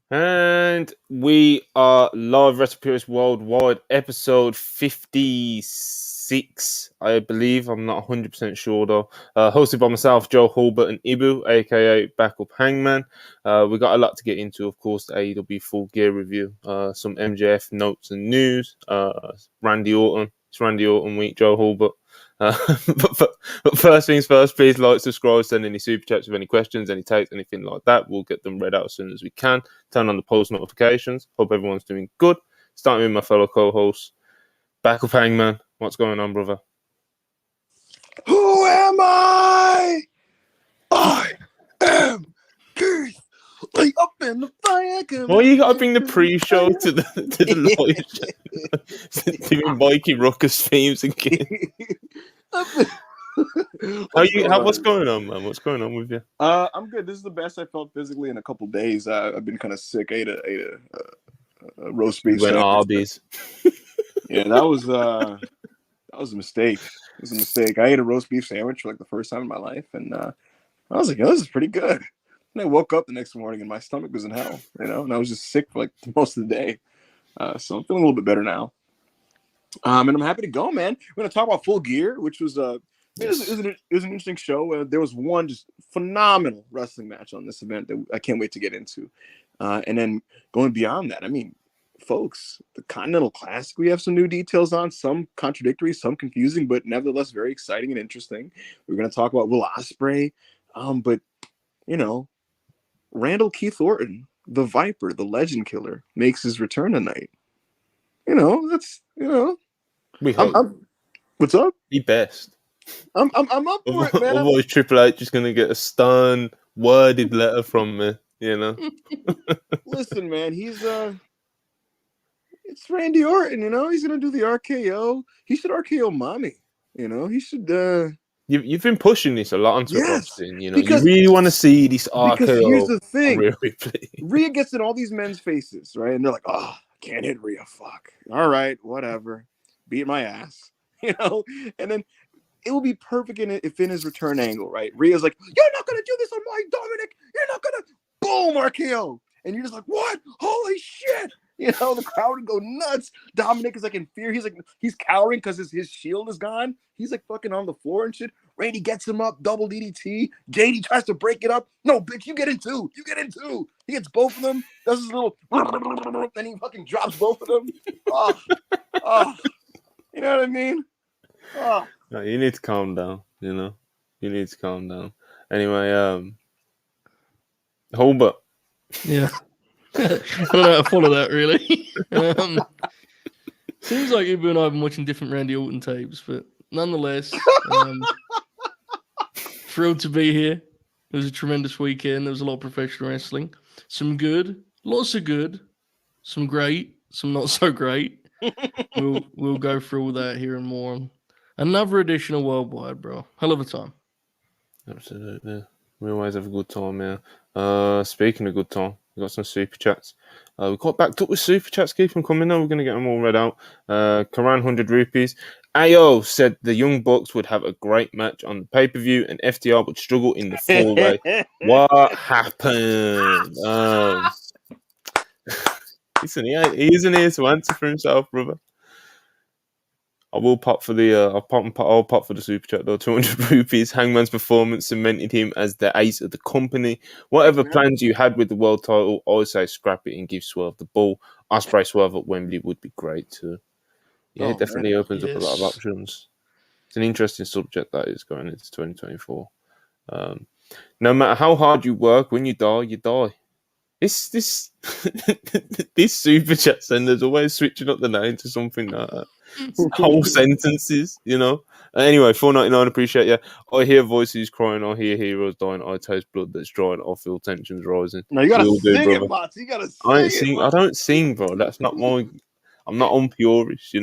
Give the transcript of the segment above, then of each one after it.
And we are live, WrestlePurists Worldwide, episode 56, I believe. I'm not 100% sure, though. Hosted by myself, Joe Hulbert, and Ibu, aka Backup Hangman. We got a lot to get into, of course, the AEW Full Gear review, some MJF notes and news, Randy Orton. It's Randy Orton week, Joe Hulbert. But first things first, please like, subscribe, send any super chats with any questions, any takes, anything like that. We'll get them read out as soon as we can. Turn on the post notifications. Hope everyone's doing good. Starting with my fellow co-host, Backup Hangman. What's going on, brother? Who am I? I am Keith. Lay up in the fire. Why you gotta bring the pre-show to the live show? Doing Mikey Ruckus themes again. What's going on, man? What's going on with you? I'm good. This is the best I felt physically in a couple days. I've been kind of sick. I ate a roast beef. Went Arby's. Yeah, that was a mistake. It was a mistake. I ate a roast beef sandwich for like the first time in my life, and I was like, "Yo, this is pretty good." And I woke up the next morning and my stomach was in hell, and I was just sick for like most of the day. So I'm feeling a little bit better now. And I'm happy to go, man. We're gonna talk about Full Gear, which was it was an interesting show. There was one just phenomenal wrestling match on this event that I can't wait to get into. And then going beyond that, I mean, folks, the Continental Classic, we have some new details on, some contradictory, some confusing, but nevertheless very exciting and interesting. We're going to talk about Will Ospreay, but, Randall Keith Orton, the Viper, the Legend Killer, makes his return tonight. That's. We hope. What's up? Be best. I'm up for it, man. Otherwise, Triple H is going to get a stern, worded letter from me, Listen, man, it's Randy Orton, he's going to do the RKO. He should RKO mommy, he should... You've been pushing this a lot on Twitter, Austin, because, you really want to see this RKO. Because here's the thing. Ripley. Rhea gets in all these men's faces, right? And they're like, oh, can't hit Rhea, fuck. All right, whatever. Beat my ass, And then it will be perfect if in his return angle, right? Rhea's like, you're not going to do this on my Dominic. You're not going to... Boom, RKO. And you're just like, what? Holy shit. The crowd would go nuts. Dominic is like in fear. He's cowering because his shield is gone. He's like fucking on the floor and shit. Randy gets him up, double DDT. JD tries to break it up. No, bitch, you get in two. You get in two. He gets both of them. Does his little, then he fucking drops both of them. Oh, you know what I mean? Oh. No, you need to calm down. You need to calm down. Anyway, Hulbert. Yeah. I don't know how to follow that, really. Seems like Ibu and I have been watching different Randy Orton tapes, but nonetheless, thrilled to be here. It was a tremendous weekend. There was a lot of professional wrestling. Some good, lots of good, some great, some not so great. We'll go through all that here and more. Another edition of Worldwide, bro. Hell of a time. Absolutely. We always have a good time, yeah. Speaking of good time, we got some super chats. We got backed up with super chats. Keep them coming though. We're going to get them all read out. Karan 100 rupees. Ayo said the Young Bucks would have a great match on the pay-per-view and FTR would struggle in the four-way. What happened? Listen, he isn't here to answer for himself, brother. I will pop for the I'll pop for the super chat though. 200 rupees. Hangman's performance cemented him as the ace of the company. Whatever plans you had with the world title, I would say scrap it and give Swerve the ball. Ospreay Swerve at Wembley would be great too. Yeah, it definitely opens up a lot of options. It's an interesting subject that is going into 2024. No matter how hard you work, when you die, you die. This this super chat sender's always switching up the name to something like that. Whole sentences, Anyway, $4.99, appreciate you. I hear voices crying, I hear heroes dying, I taste blood that's drying, I feel tensions rising. No, you gotta sing it, Mats. You gotta sing it. I don't sing, bro. That's not my... I'm not unpurish, I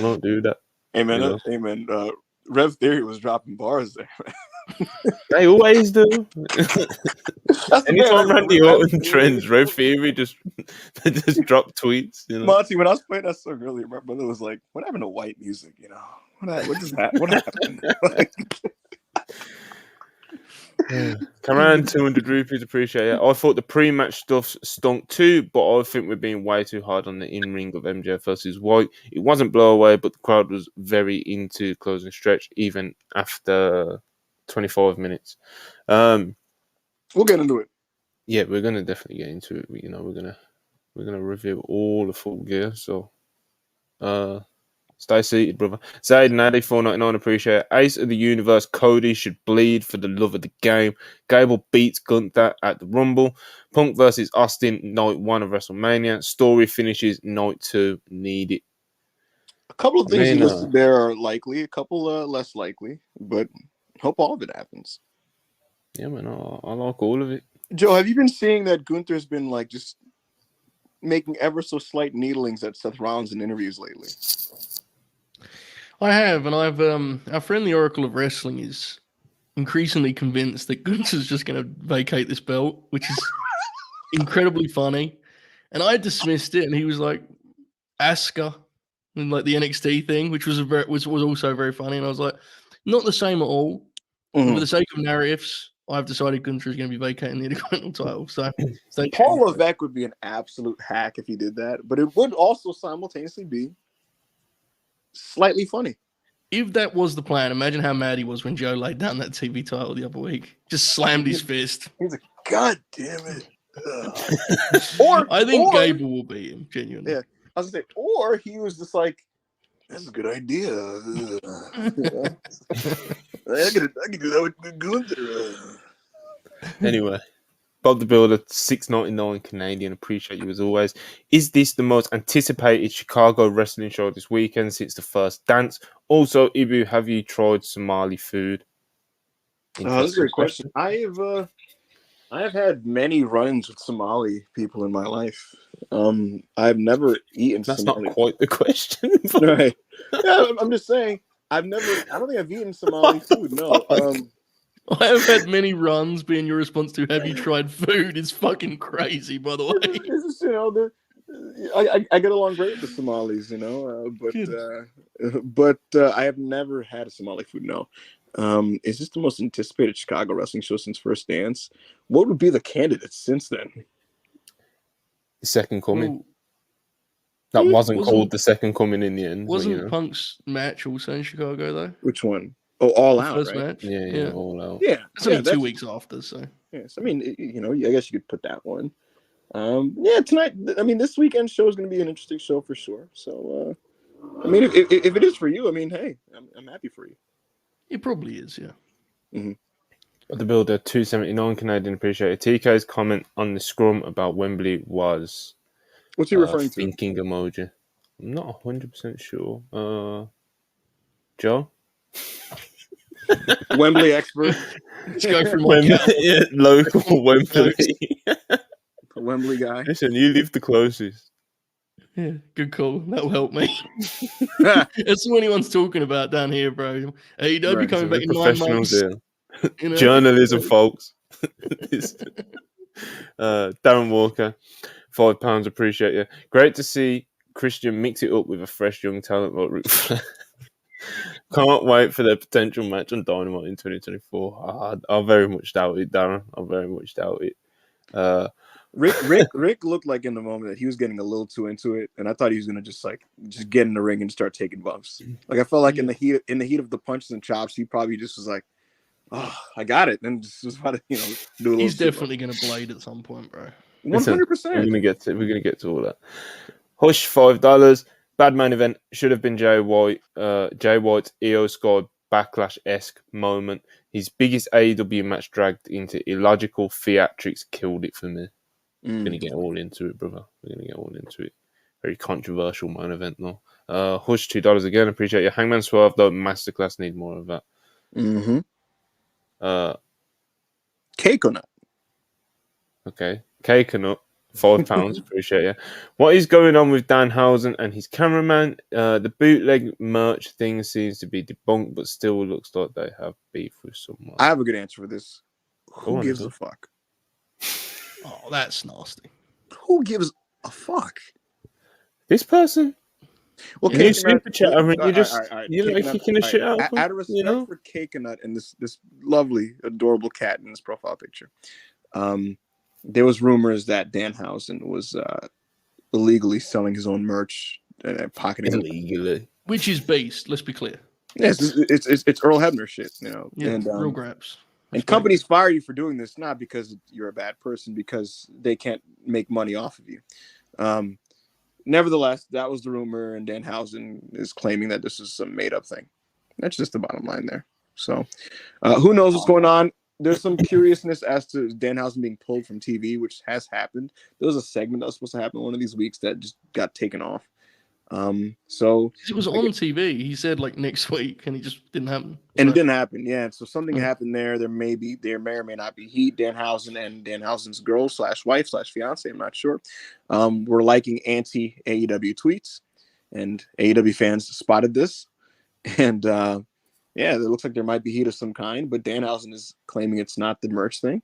don't do that. Amen. Amen. Rev Theory was dropping bars there, man. They always do. Anytime Randy Orton trends, Rev Theory just drop tweets. Monty, when I was playing that song earlier, my brother was like, "What happened to white music? What does that? What happened?" Karan, 200 rupees, appreciate it. I thought the pre-match stuff stunk too, but I think we're being way too hard on the in-ring of MJF versus White. It wasn't blow away, but the crowd was very into closing stretch, even after 25 minutes. We'll get into it. Yeah, we're gonna definitely get into it. You know, we're gonna review all the Full Gear. So, stay seated, brother. Zayd Natty, 4.99, appreciate it. Ace of the Universe, Cody should bleed for the love of the game. Gable beats Gunther at the Rumble. Punk versus Austin, night 1 of WrestleMania. Story finishes night 2. Need it. A couple of things you listed there are likely, a couple less likely, but hope all of it happens. Yeah, man, I like all of it. Joe, have you been seeing that Gunther's been like just making ever so slight needlings at Seth Rollins in interviews lately? I have, and I've our friend the Oracle of Wrestling is increasingly convinced that Gunther's just going to vacate this belt, which is incredibly funny. And I dismissed it, and he was like, Asuka, and like the NXT thing, which was was also very funny. And I was like, not the same at all. Mm-hmm. But for the sake of narratives, I've decided Gunther is going to be vacating the Intercontinental title. So Paul Levesque would be an absolute hack if he did that, but it would also simultaneously be slightly funny. If that was the plan, imagine how mad he was when Joe laid down that TV title the other week. Just slammed his fist. He's like, God damn it. I think Gable will beat him, genuinely. Yeah. I was going to say, or he was just like, that's a good idea. I can do that with Gunther. Anyway, Bob the Builder, $6.99 Canadian. Appreciate you as always. Is this the most anticipated Chicago wrestling show this weekend since the first dance? Also, Ibu, have you tried Somali food? That's a great question. I have had many run-ins with Somali people in my life. I've never eaten. That's Somali. not quite the question. Right. Yeah, I'm just saying. I don't think I've eaten Somali food. No. I have had many runs. Being your response to "Have you tried food?" is fucking crazy. By the way, it's just, you know, I get along great with the Somalis, you know, but I have never had a Somali food. No. Is this the most anticipated Chicago wrestling show since First Dance? What would be the candidates since then? The Second Coming. That wasn't called The Second Coming in the end. Wasn't Punk's match also in Chicago though? Which one? Oh, All Out, first right? Match? Yeah, All Out. Yeah, it's only 2 weeks after, so. Yes, I mean, you know, I guess you could put that one. Yeah, tonight. I mean, this weekend show is going to be an interesting show for sure. So, I mean, if it is for you, I mean, hey, I'm happy for you. It probably is, yeah. Mm-hmm. But the Builder, 279 Canadian, appreciate it. TK's comment on the scrum about Wembley was... What's he referring to? Thinking emoji. I'm not 100% sure. Joe? Wembley expert. Let's go for my local Wembley. Wembley guy. Listen, you live the closest. Yeah, good call. That'll help me. That's what anyone's talking about down here, bro. AEW coming back in 9 months. You know? Journalism, folks. Darren Walker, £5, appreciate you. Great to see Christian mix it up with a fresh young talent like Ric Flair. Can't wait for their potential match on Dynamite in 2024. I very much doubt it, Darren. I very much doubt it. Rick looked like in the moment that he was getting a little too into it, and I thought he was gonna just get in the ring and start taking bumps. Like I felt like in the heat of the punches and chops, he probably just was like, "Oh, I got it," and just was about to, you know, do a little. He's definitely gonna blade at some point, bro. 100%. We're gonna get to all that. Hush, $5. Bad main event should have been Jay White. Jay White's Io Sky Backlash-esque moment. His biggest AEW match dragged into illogical theatrics killed it for me. We're going to get all into it, brother. We're going to get all into it. Very controversial main event, though. Hush, $2 again. Appreciate you. Hangman Swerve, though. Masterclass, need more of that. Mm-hmm. Cake or nut? Okay. Cake or nut. £5. Appreciate you. What is going on with Danhausen and his cameraman? The bootleg merch thing seems to be debunked, but still looks like they have beef with someone. I have a good answer for this. Who gives a fuck? Oh, that's nasty. Who gives a fuck? This person? Well, And you Cake and Nut. super chat, I mean, All you right, just, all right. you Cake know, and Nut. kicking the All shit out right. of them, Out of you respect know? for Cake and Nut and this lovely, adorable cat in this profile picture, there was rumors that Danhausen was illegally selling his own merch and pocketing it. Illegally. Which is beast. Let's be clear. Yes, it's Earl Hebner shit, you know. Yeah, real grabs. And Respect. companies fire you for doing this not because you're a bad person, because they can't make money off of you. Nevertheless, that was the rumor, and Danhausen is claiming that this is some made-up thing. That's just the bottom line there. So, who knows what's going on? There's some curiousness as to Danhausen being pulled from TV, which has happened. There was a segment that was supposed to happen one of these weeks that just got taken off. So It was on TV. He said like next week, and it just didn't happen. and it didn't happen. Yeah. So something Yeah. happened there. There may or may not be heat. Danhausen and Danhausen's girl / wife / fiance, I'm not sure, were liking anti AEW tweets, and AEW fans spotted this. And yeah, it looks like there might be heat of some kind, but Danhausen is claiming it's not the merch thing.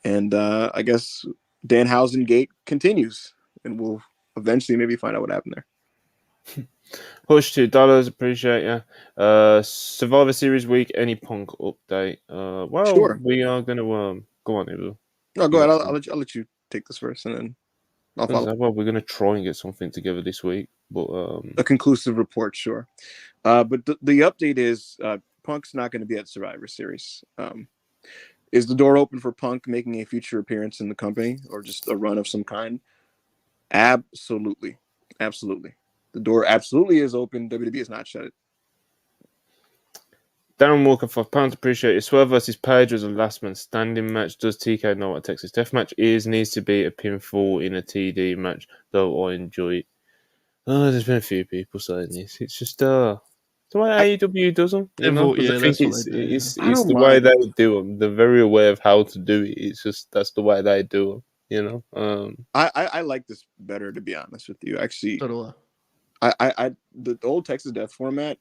And I guess Danhausen gate continues, and we'll eventually maybe find out what happened there. Push $2, appreciate you. Survivor Series week, any Punk update? Well, Sure. we are going to go on, Ibu. No, go ahead. I'll let you take this first, and then I'll follow. Well, we're going to try and get something together this week, but A conclusive report, sure. But the update is Punk's not going to be at Survivor Series. Is the door open for Punk making a future appearance in the company, or just a run of some kind? Absolutely. The door absolutely is open. WWE has not shut it. Darren Walker, £5, appreciate it. Swerve versus Page was a last man standing match. Does TK know what a Texas Death Match is? Needs to be a pinfall in a TD match, though I enjoy it. There's been a few people saying this. It's just the way AEW does them. You know? Yeah, I think that's what it's they do. it's I don't the way mind. they do them. They're very aware of how to do it. It's just that's the way they do them. You know. I like this better, to be honest with you. Actually, So do the old Texas Death format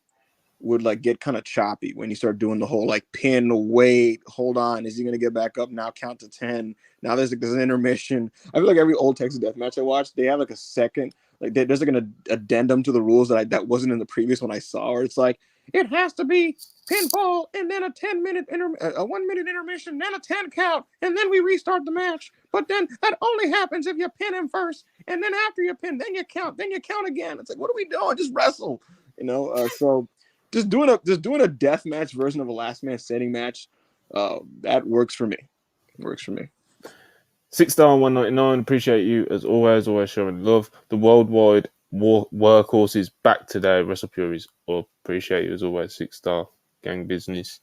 would like get kind of choppy when you start doing the whole like pin, wait, hold on, is he gonna get back up now? Count to 10. Now there's an intermission. I feel like every old Texas Death match I watched, they have like a second, like there's like an addendum to the rules that wasn't in the previous one I saw. Or it's like it has to be pinfall and then a 10-minute a 1 minute intermission, then a 10 count, and then we restart the match. But then that only happens if you pin him first, and then after you pin, then you count again. It's like, what are we doing? Just wrestle, you know? So. Just doing a death match version of a last man standing match, that works for me. $6 $1.99. Appreciate you as always showing love. The worldwide workhorse is back today. WrestlePurists, appreciate you as always. 6-star gang business.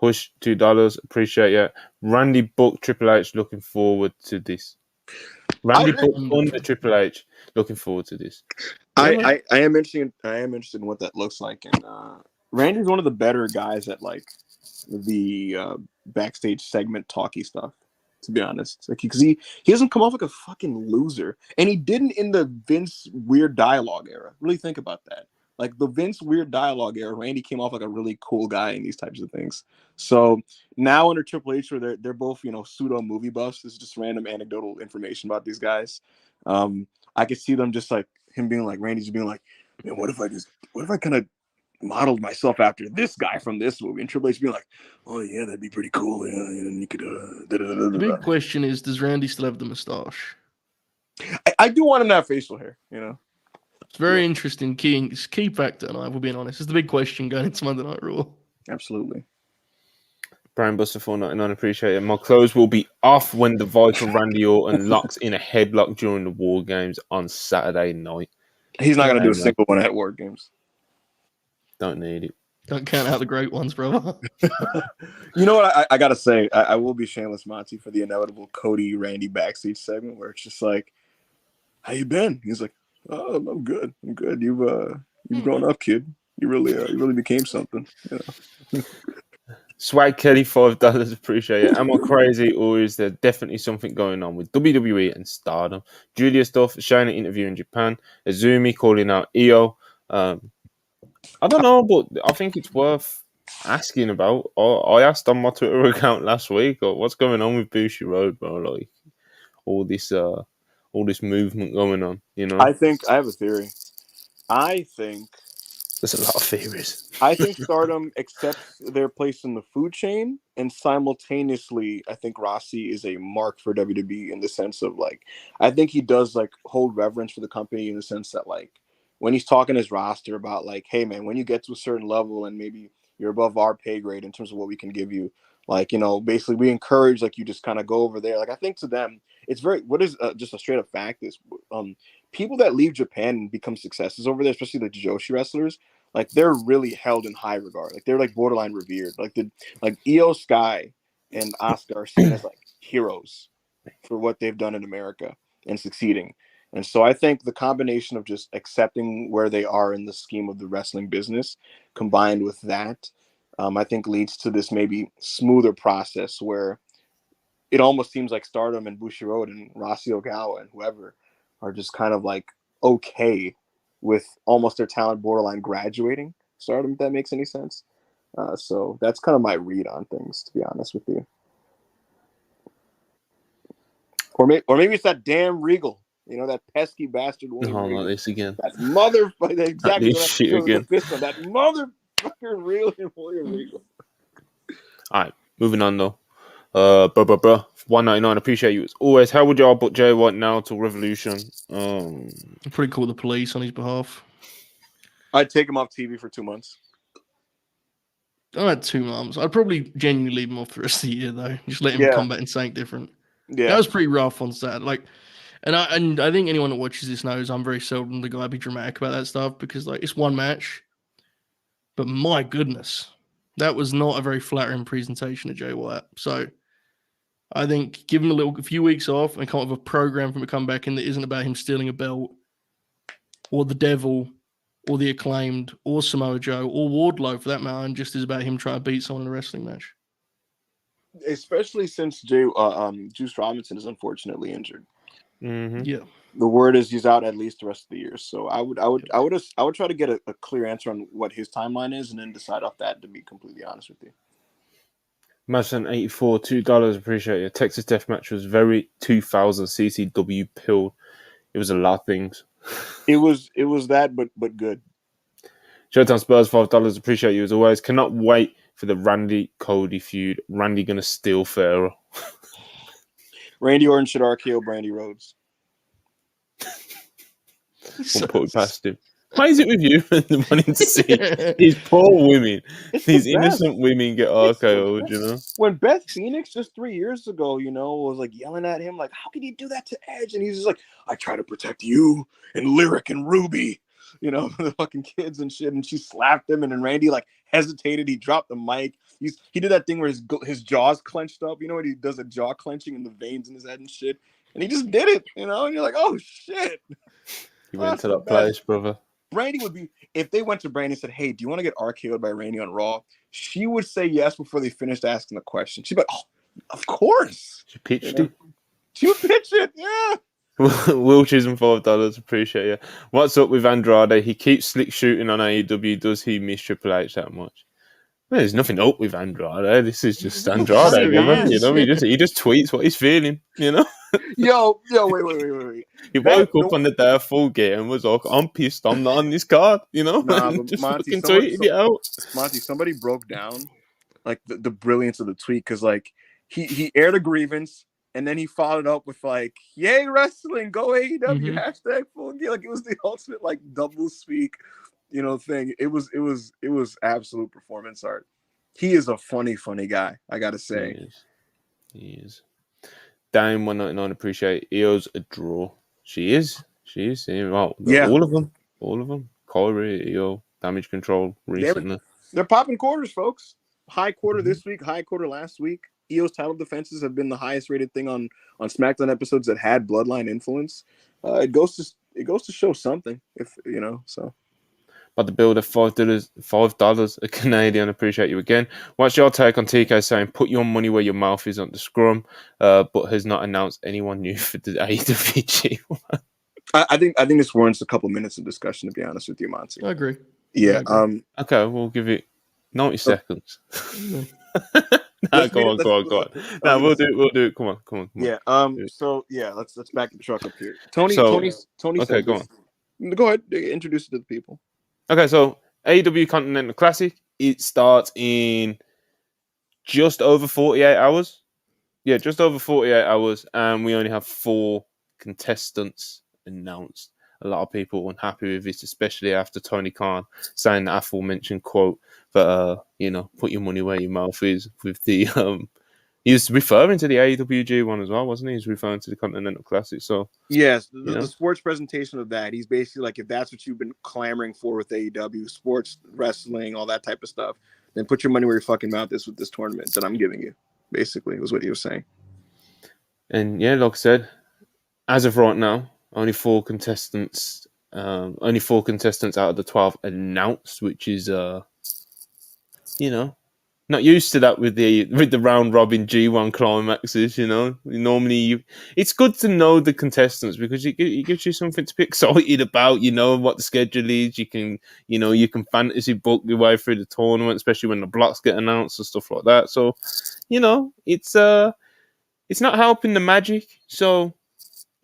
Hush $2. Appreciate you. Randy Book Triple H. Looking forward to this. Randy Book under Triple H. Looking forward to this. I am interested. I am interested in what that looks like. And Randy's one of the better guys at like the backstage segment talky stuff. To be honest, like because he doesn't come off like a fucking loser, and he didn't in the Vince weird dialogue era. Really think about that. Like the Vince weird dialogue era, Randy came off like a really cool guy in these types of things. So now under Triple H, where they're both pseudo movie buffs. This is just random anecdotal information about these guys. I could see them just like him being like Randy just being like, man, what if I kind of modeled myself after this guy from this movie, and Triple H being like, oh yeah, that'd be pretty cool. Yeah, and you could. The big question is, does Randy still have the mustache? I do want him to have facial hair. It's very interesting. Key factor, and I will be honest. It's the big question going into Monday Night Raw. Absolutely. Brian Buster $4.99, appreciate it. My clothes will be off when the vital Randy Orton locks in a headlock during the War Games on Saturday night. He's not going to do a single one at War Games. Don't need it. Don't count out the great ones, brother. You know what I got to say? I will be shameless Monty for the inevitable Cody Randy backstage segment where it's just like, how you been? He's like, oh, I'm good. You've grown up, kid. You really became something. Swag Kelly $5, appreciate it. Am I crazy, or is there definitely something going on with WWE and Stardom? Julia stuff, Shayna interview in Japan, Azumi calling out Io. I don't know, but I think it's worth asking about. I asked on my Twitter account last week, what's going on with Bushi Road, bro? Like all this movement going on, I think I have a theory. I think There's a lot of theories. I think Stardom accepts their place in the food chain, and simultaneously, I think Rossi is a mark for WWE in the sense of like, I think he does like hold reverence for the company in the sense that like when he's talking his roster about like, hey man, when you get to a certain level and maybe you're above our pay grade in terms of what we can give you, like, you know, basically we encourage like you just kind of go over there. Like I think to them, it's very what is just a straight up fact is people that leave Japan and become successes over there, especially the Joshi wrestlers. Like they're really held in high regard. Like they're like borderline revered. Like Io Sky and Asuka are seen as like heroes for what they've done in America and succeeding. And so I think the combination of just accepting where they are in the scheme of the wrestling business, combined with that, I think leads to this maybe smoother process where it almost seems like Stardom and Bushiroad and Rossi Ogawa and whoever are just kind of like okay with almost their talent borderline graduating Stardom, if that makes any sense. So that's kind of my read on things, to be honest with you. Or maybe it's that damn Regal, you know, that pesky bastard William Oh, Regal. not this again. That motherfucker, exactly. This shit again. That motherfucker William Regal. All right, moving on though. Bro, 199. Appreciate you as always. How would y'all book Jay White now till Revolution? I'd probably call the police on his behalf. I'd take him off TV for 2 months. I had 2 months. I'd probably genuinely leave him off the rest of the year though. Just let him combat in something different. Yeah, that was pretty rough on Saturday. Like, and I think anyone that watches this knows I'm very seldom the guy to be dramatic about that stuff because like it's one match. But my goodness, that was not a very flattering presentation of Jay White. So I think give him a few weeks off and come up with a program for him to come back in that isn't about him stealing a belt or the Devil or the Acclaimed or Samoa Joe or Wardlow for that matter, and just is about him trying to beat someone in a wrestling match. Especially since Juice Robinson is unfortunately injured. Mm-hmm. Yeah. The word is he's out at least the rest of the year. So I would try to get a clear answer on what his timeline is and then decide off that, to be completely honest with you. Madison 84, $2. Appreciate it. Texas Deathmatch was very 2000 CCW pill. It was a lot of things. It was that, but good. Showtime Spurs $5. Appreciate you as always. Cannot wait for the Randy Cody feud. Randy gonna steal Pharaoh. Randy Orton should RKO Brandy Rhodes. Won't put it past him. Why is it with you wanting to see these poor women, these innocent women get RKO'd, you know? When Beth Phoenix just 3 years ago, you know, was like yelling at him, like, how could he do that to Edge? And he's just like, I try to protect you and Lyric and Ruby, you know, the fucking kids and shit. And she slapped him, and then Randy like hesitated. He dropped the mic. He did that thing where his jaws clenched up. You know when he does a jaw clenching and the veins in his head and shit? And he just did it, you know? And you're like, oh, shit. You went to that place, brother. Brandy would be, if they went to Brandy and said, hey, do you want to get RKO'd by Randy on Raw? She would say yes before they finished asking the question. She'd be like, oh, of course. She pitched it. She would pitch it, yeah. Will choosing $5. Appreciate you. What's up with Andrade? He keeps slick shooting on AEW. Does he miss Triple H that much? Well, there's nothing up with Andrade. This is just Andrade, brother. You know, he just tweets what he's feeling, you know? Yo, wait. He woke up on the day of Full Gear and was like, I'm pissed I'm not on this card, you know? Nah, but just Monty, fucking tweeted it out. Monty, somebody broke down like the brilliance of the tweet, because like he aired a grievance and then he followed up with like, yay wrestling, go AEW, hashtag Full Gear. Like it was the ultimate like double speak, you know, thing. It was absolute performance art. He is a funny guy, I gotta say. He is. Dame 199, appreciate it. Io's a draw. She is. Well, yeah. All of them. Kyrie, Io, Damage Control recently. They're popping quarters, folks. High quarter this week, high quarter last week. Io's title defenses have been the highest rated thing on SmackDown episodes that had bloodline influence. It goes to show something, if you know, so. But the build of $5 a Canadian. Appreciate you again. What's your take on TK saying put your money where your mouth is on the scrum, but has not announced anyone new for the AEW? I think this warrants a couple minutes of discussion, to be honest with you, Monty. I agree. Yeah. Okay, we'll give it 90 seconds. No, go on. No, we'll do it. Come on. Yeah. So yeah, let's back the truck up here. Tony okay, said go this. on. Go ahead, introduce it to the people. Okay, so AEW Continental Classic, it starts in just over 48 hours. Yeah, just over 48 hours, and we only have 4 contestants announced. A lot of people unhappy with this, especially after Tony Khan saying the aforementioned quote that, put your money where your mouth is with the, he was referring to the AEWG one as well, wasn't he? He's referring to the Continental Classic, so. Yes, the sports presentation of that, he's basically like, if that's what you've been clamoring for with AEW, sports, wrestling, all that type of stuff, then put your money where your fucking mouth is with this tournament that I'm giving you, basically, was what he was saying. And yeah, like I said, as of right now, only 4 contestants out of the 12 announced, which is, not used to that with the round robin G1 climaxes. Normally it's good to know the contestants because it gives you something to be excited about. You know what the schedule is. You can fantasy book your way through the tournament, especially when the blocks get announced and stuff like that. So, it's not helping the magic. So,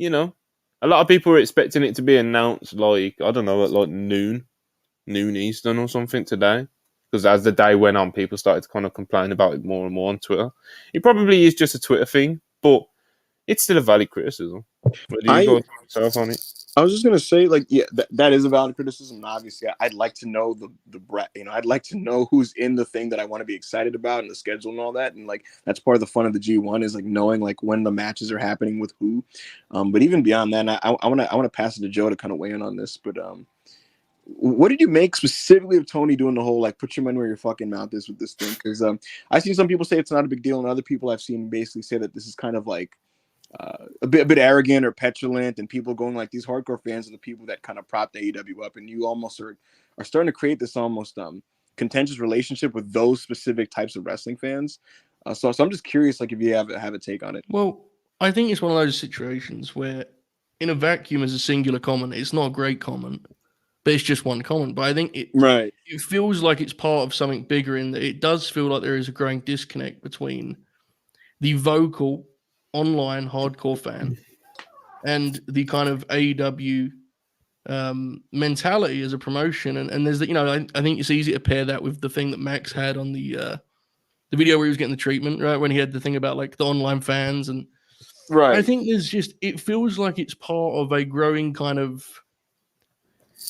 a lot of people were expecting it to be announced like, I don't know, at like noon Eastern or something today. Because as the day went on, people started to kind of complain about it more and more on Twitter. It probably is just a Twitter thing, but it's still a valid criticism. What do you go yourself on it? I was just gonna say, like, yeah, that is a valid criticism. And obviously, I'd like to know I'd like to know who's in the thing that I want to be excited about and the schedule and all that. And like, that's part of the fun of the G1 is like knowing like when the matches are happening with who. But even beyond that, I want to pass it to Joe to kind of weigh in on this. But what did you make specifically of Tony doing the whole like put your money where your fucking mouth is with this thing? Because I've seen some people say it's not a big deal, and other people I've seen basically say that this is kind of like a bit arrogant or petulant, and people going like these hardcore fans are the people that kind of prop the AEW up, and you almost are starting to create this almost contentious relationship with those specific types of wrestling fans. So I'm just curious, like if you have a take on it. Well, I think it's one of those situations where, in a vacuum, as a singular comment, it's not a great comment. But it's just one comment. But I think it feels like it's part of something bigger in that it does feel like there is a growing disconnect between the vocal online hardcore fan and the kind of AEW mentality as a promotion. And there's I think it's easy to pair that with the thing that Max had on the video where he was getting the treatment, right? When he had the thing about like the online fans and I think it feels like it's part of a growing kind of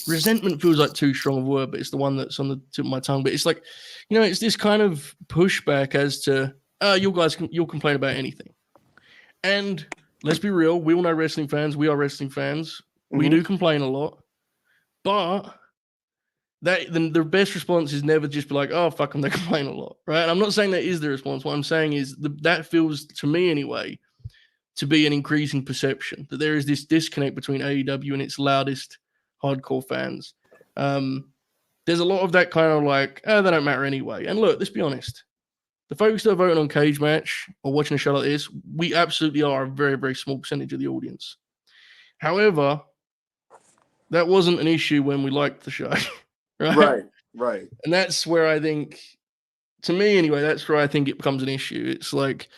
resentment feels like too strong a word, but it's the one that's on the tip of my tongue. But it's like, it's this kind of pushback as to, you'll complain about anything. And let's be real, we all know wrestling fans. We are wrestling fans. Mm-hmm. We do complain a lot. But the best response is never just be like, oh, fuck them, they complain a lot, right? And I'm not saying that is the response. What I'm saying is that feels, to me anyway, to be an increasing perception that there is this disconnect between AEW and its loudest hardcore fans. There's a lot of that kind of like, they don't matter anyway. And look, let's be honest. The folks that are voting on Cage Match or watching a show like this, we absolutely are a very, very small percentage of the audience. However, that wasn't an issue when we liked the show. Right. And that's where I think, to me anyway, that's where I think it becomes an issue. It's like,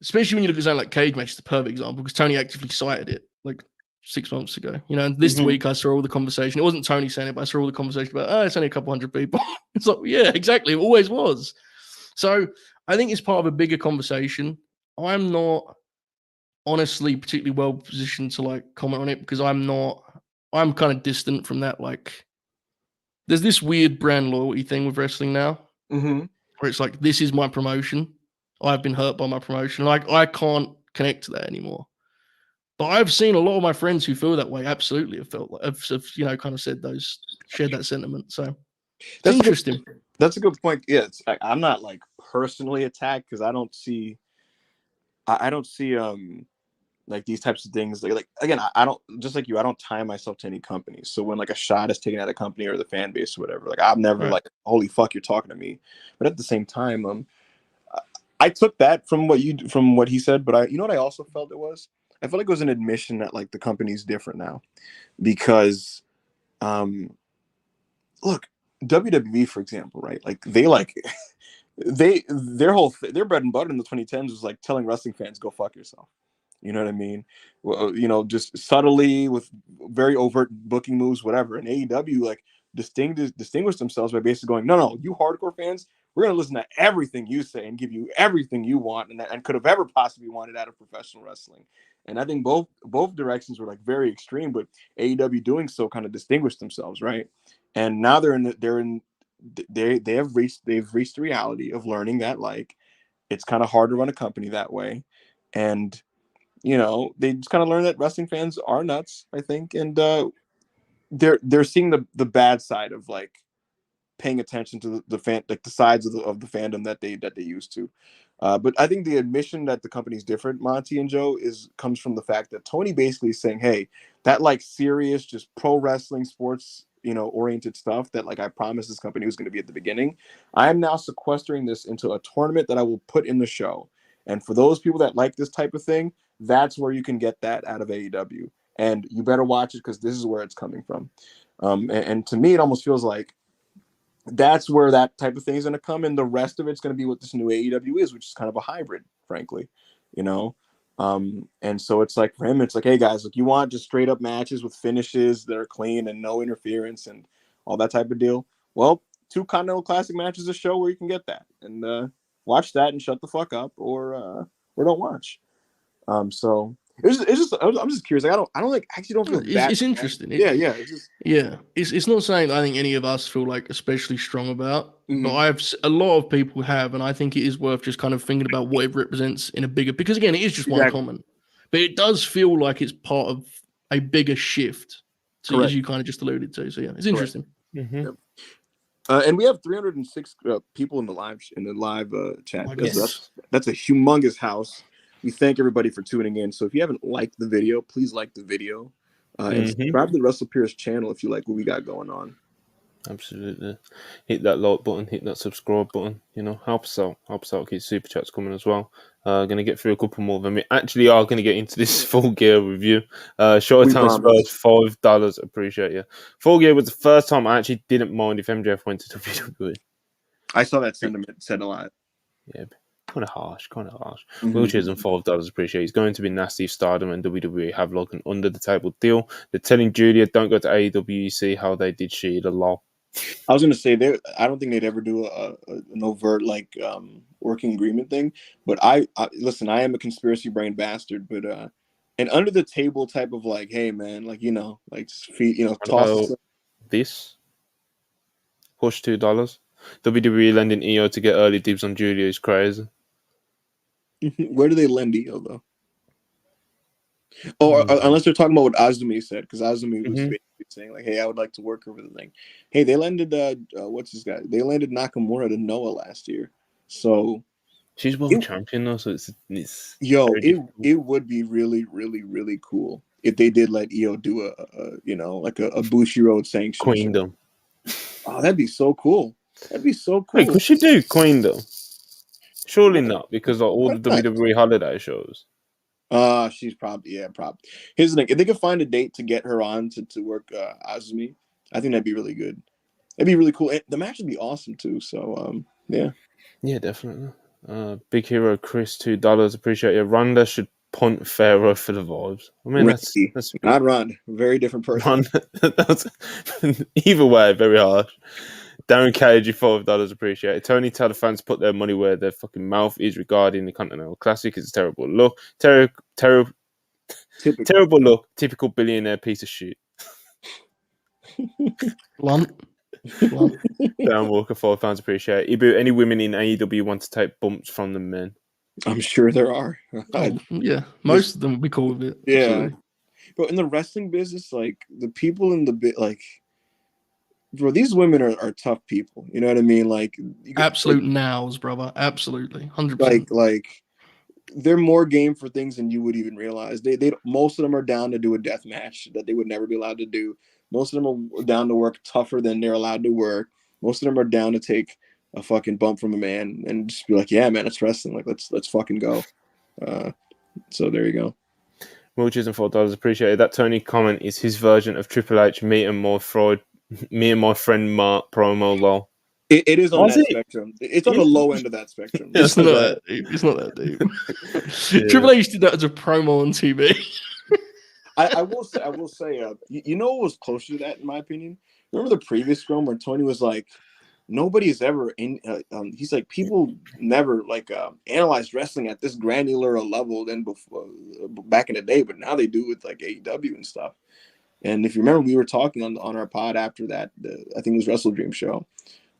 especially when you look at something like Cage Match, it's the perfect example because Tony actively cited it. Like, 6 months ago, this week I saw all the conversation. It wasn't Tony saying it, but I saw all the conversation about, it's only a couple hundred people. It's like, yeah, exactly. It always was. So I think it's part of a bigger conversation. I'm not honestly particularly well positioned to like comment on it because I'm kind of distant from that. Like, there's this weird brand loyalty thing with wrestling now, where it's like, this is my promotion. I've been hurt by my promotion. Like, I can't connect to that anymore. But I've seen a lot of my friends who feel that way. Absolutely, have felt, have kind of shared that sentiment. So that's interesting. That's a good point. Yeah, I'm not like personally attacked because I don't see like these types of things. Like again, I don't, just like you, I don't tie myself to any companies. So when like a shot is taken at a company or the fan base or whatever, like I'm never like, holy fuck, you're talking to me. But at the same time, I took that from what he said. But what I also felt I felt like it was an admission that like the company's different now because, look, WWE, for example, right? Like their bread and butter in the 2010s was like telling wrestling fans, go fuck yourself. You know what I mean? Well, just subtly with very overt booking moves, whatever. And AEW like distinguished themselves by basically going, no, you hardcore fans, we're gonna listen to everything you say and give you everything you want and could have ever possibly wanted out of professional wrestling. And I think both directions were like very extreme, but AEW doing so kind of distinguished themselves, right? And now they've reached the reality of learning that like it's kind of hard to run a company that way. And they just kind of learned that wrestling fans are nuts, I think, and they're seeing the bad side of like paying attention to the fan, like the sides of the fandom that they used to. But I think the admission that the company's different, Monty and Joe, comes from the fact that Tony basically is saying, hey, that like serious, just pro wrestling sports, oriented stuff that like I promised this company was going to be at the beginning. I am now sequestering this into a tournament that I will put in the show. And for those people that like this type of thing, that's where you can get that out of AEW. And you better watch it because this is where it's coming from. And to me, it almost feels like that's where that type of thing is going to come, and the rest of it's going to be what this new AEW is, which is kind of a hybrid, frankly, and so it's like for him, it's like, hey guys, look, you want just straight up matches with finishes that are clean and no interference and all that type of deal. Well, 2 Continental Classic matches a show where you can get that, and watch that and shut the fuck up, or don't watch. So it's just I'm just curious. Like I don't like actually don't feel bad. It's interesting. It's not saying I think any of us feel like especially strong about, Mhm. but a lot of people have, and I think it is worth just kind of thinking about what it represents in a bigger. Because again, it is just one Exactly. comment, but it does feel like it's part of a bigger shift. So Correct. as you kind of just alluded to, so yeah, it's interesting. Mm-hmm. And we have 306 people in the live chat. My That's a humongous house. We thank everybody for tuning in. So if you haven't liked the video, please like the video. And subscribe to the WrestlePurists channel if you like what we got going on. Absolutely. Hit that like button, hit that subscribe button. Help us out. Keep super chats coming as well. Going to get through a couple more. Then we actually are going to get into this Full Gear review. Showtime Spurs, $5. Appreciate you. Full Gear was the first time I actually didn't mind if MJF went to WWE. I saw that sentiment said a lot. Yeah, kind of harsh. Mm-hmm. Wheelchairs and $5. Appreciate. He's going to be nasty if Stardom and WWE have like an under the table deal. They're telling Julia, don't go to AEW. You see how they did Sheila lol. I was going to say I don't think they'd ever do an overt like working agreement thing. But I listen. I am a conspiracy brain bastard. But an under the table type of like, hey man, like like just feed, toss this. Push $2. WWE lending EO to get early dibs on Julia is crazy. Where do they lend EO though? Oh, unless they're talking about what Azumi said, because Azumi was basically saying like, "Hey, I would like to work over the thing." Hey, they landed what's this guy? They landed Nakamura to Noah last year, so she's world champion though. So it's it would be really, really, really cool if they did let EO do like a Bushi Road sanction Queendom. Oh, that'd be so cool. That'd be so cool. Wait, could she do Queendom? Surely not, because of all the WWE holiday shows. She's probably. Here's the thing: if they could find a date to get her on to work Azumi, I think that'd be really good. That'd be really cool. And the match would be awesome too. So yeah. Yeah, definitely. Big Hero Chris, $2. Appreciate you. Ronda should punt Pharaoh for the vibes. I mean, that's not Ronda. Very different person. Either way, very harsh. Darren Cage, $5. Appreciate it. Tony, tell the fans to put their money where their fucking mouth is regarding the Continental Classic. It's a terrible look. Terrible look. Typical billionaire piece of shit. Blunt. Dan Walker, £5. Appreciate it. Ibu, any women in AEW want to take bumps from the men? I'm sure there are. Yeah, most of them would be cool with it. Yeah. Absolutely. But in the wrestling business, like the people in the bit, like, bro, these women are tough people. You know what I mean? Like, absolute nows, brother. Absolutely, 100%. Like, they're more game for things than you would even realize. They most of them are down to do a death match that they would never be allowed to do. Most of them are down to work tougher than they're allowed to work. Most of them are down to take a fucking bump from a man and just be like, yeah, man, it's wrestling. Like, let's fucking go. So there you go. Wilches and $4. Appreciate it. That Tony comment is his version of Triple H. Me and my friend Mark promo lol. It is on Was that it? spectrum. It's on the low end of that spectrum. Yeah, It's so not that- that deep. It's not that deep. Yeah. Triple H did that as a promo on TV. I will say, you know what was closer to that in my opinion? Remember the previous scrum where Tony was like, nobody's ever in. He's like, people never like analyzed wrestling at this granular a level than before back in the day, but now they do with like AEW and stuff. And if you remember, we were talking on our pod after that. I think it was Wrestle Dream show.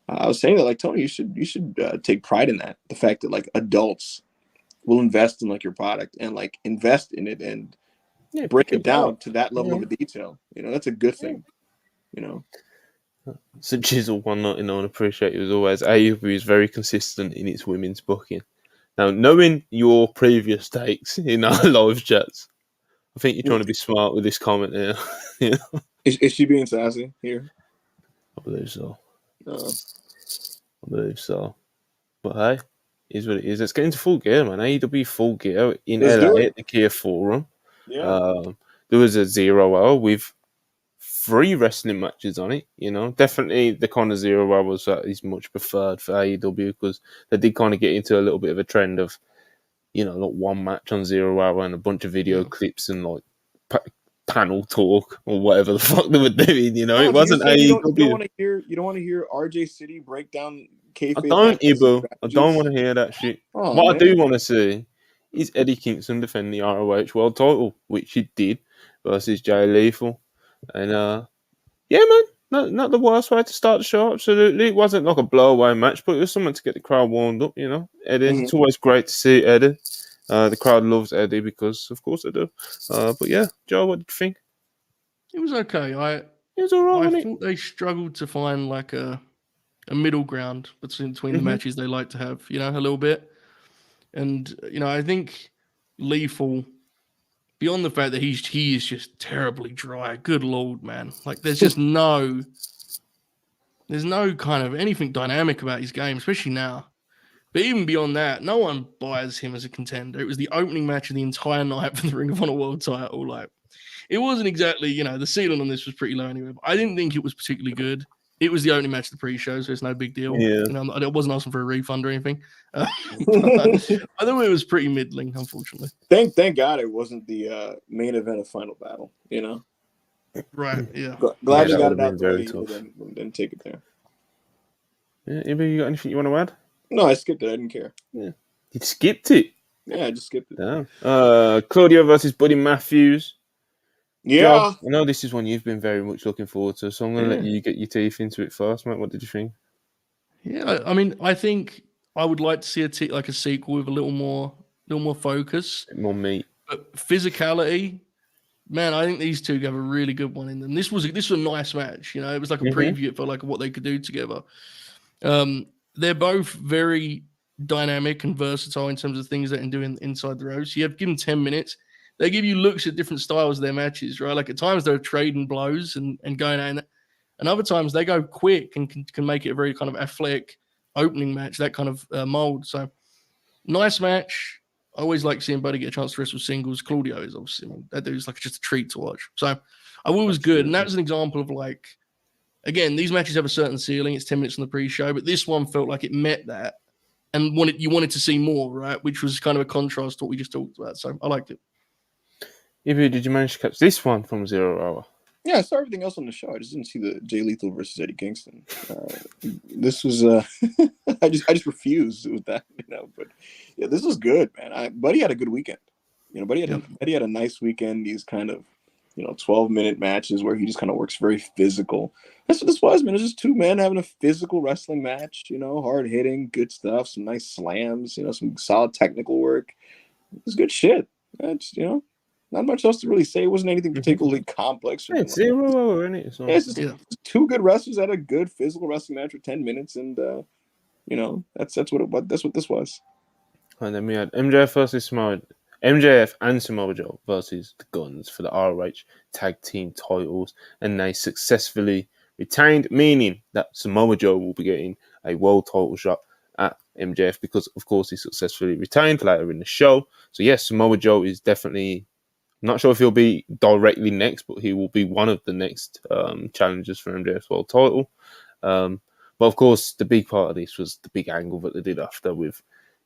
I was saying that like Tony, you should take pride in that. The fact that like adults will invest in like your product and like invest in it and break it down to that level of a detail. You know, that's a good thing. You know. So Chisel 199, appreciate you as always. AEW is very consistent in its women's booking. Now, knowing your previous takes in our live chats, I think you're trying to be smart with this comment here. Yeah. Is she being sassy here? I believe so. Uh, I believe so. But hey, is what it is. Let's get into Full Gear, man. AEW Full Gear in Let's do LA it. at the Kia Forum. yeah. There was a 0 hour with 3 wrestling matches on it. You know, definitely the kind of 0 hours that is much preferred for AEW because they did kind of get into a little bit of a trend of, you know, like one match on 0 hour and a bunch of video clips and like panel talk or whatever the fuck they were doing. You know, it wasn't AEW. You don't want to hear RJ City break down kayfabe. I don't, matches and Ibu. I don't strategies. want to hear that shit. Oh, What I man. do want to see is Eddie Kingston defend the ROH World Title, which he did versus Jay Lethal. And yeah, man, not the worst way to start the show. Absolutely, it wasn't like a blowaway match, but it was something to get the crowd warmed up. You know, Eddie. It's always great to see Eddie. The crowd loves Eddie because, of course, they do. But yeah, Joe, what did you think? It was okay. It was alright. I thought they struggled to find like a middle ground between the matches they like to have, you know, a little bit. And you know, I think Lethal, beyond the fact that he is just terribly dry. Good lord, man! Like there's just no kind of anything dynamic about his game, especially now. But even beyond that, no one buys him as a contender. It was the opening match of the entire night for the Ring of Honor World Title. Like, it wasn't exactly, you know, the ceiling on this was pretty low anyway. But I didn't think it was particularly good. It was the opening match of the pre-show, so it's no big deal. Yeah. You know, I wasn't asking for a refund or anything. I thought it was pretty middling, unfortunately. Thank God it wasn't the main event of Final Battle. You know, right? Yeah. Glad Yeah, you that got it would've been out very the way. tough. Then take it there. Yeah, Ibu, you got anything you want to add? No, I skipped it. I didn't care. Yeah, you skipped it. Yeah, I just skipped it. Damn. Claudio versus Buddy Matthews. Yeah. Joe, I know this is one you've been very much looking forward to, so I'm going to let you get your teeth into it first, mate. What did you think? Yeah, I mean, I think I would like to see a sequel with a little more focus, More meat. but physicality. Man, I think these two have a really good one in them. This was a nice match. You know, it was like a preview for like what they could do together. They're both very dynamic and versatile in terms of things they can do inside the ropes. You have given 10 minutes. They give you looks at different styles of their matches, right? Like at times they're trading blows and going in, and other times they go quick and can make it a very kind of athletic opening match, that kind of mold. So nice match. I always like seeing Buddy get a chance to wrestle singles. Claudio is obviously, I mean, that dude's like just a treat to watch. So I was good. And that was an example of like, again, these matches have a certain ceiling. It's 10 minutes on the pre-show, but this one felt like it met that and you wanted to see more, right? Which was kind of a contrast to what we just talked about. So I liked it. Ibu, did you manage to catch this one from 0 hour? Yeah, I saw everything else on the show. I just didn't see the Jay Lethal versus Eddie Kingston. This was I just refused with that, you know. But yeah, this was good, man. Buddy had a good weekend. You know, Buddy had a nice weekend. These kind of, you know, 12-minute matches where he just kind of works very physical. That's what this was, man. It was just two men having a physical wrestling match. You know, hard hitting, good stuff, some nice slams. You know, some solid technical work. It was good shit. That's, you know. Not much else to really say. It wasn't anything particularly complex. Yeah, it's 0 hour, isn't it? So. Yeah, it's just two good wrestlers had a good physical wrestling match for 10 minutes, and you know, that's what this was. And then we had MJF and Samoa Joe versus the Guns for the ROH Tag Team titles, and they successfully retained, meaning that Samoa Joe will be getting a world title shot at MJF because, of course, he successfully retained later in the show. So yes, Samoa Joe is definitely. Not sure if he'll be directly next, but he will be one of the next challengers for MJF's world title. But of course, the big part of this was the big angle that they did after with,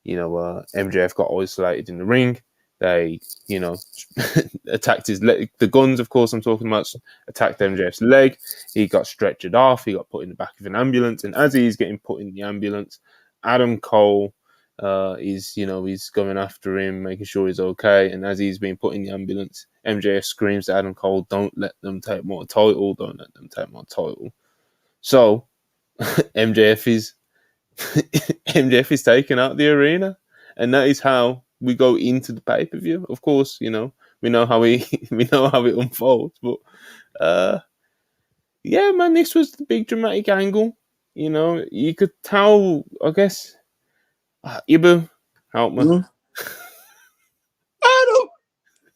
MJF got isolated in the ring. They, attacked his leg. The guns, of course, I'm talking about, attacked MJF's leg. He got stretchered off. He got put in the back of an ambulance. And as he's getting put in the ambulance, Adam Cole he's going after him, making sure he's okay. And as he's being put in the ambulance, MJF screams to Adam Cole, "Don't let them take my title. Don't let them take my title." So MJF is MJF is taken out of the arena, and that is how we go into the pay-per-view. Of course, we know how we know how it unfolds, but yeah, man, this was the big dramatic angle. You could tell, I guess. Ibu, help me. Mm-hmm. Adam,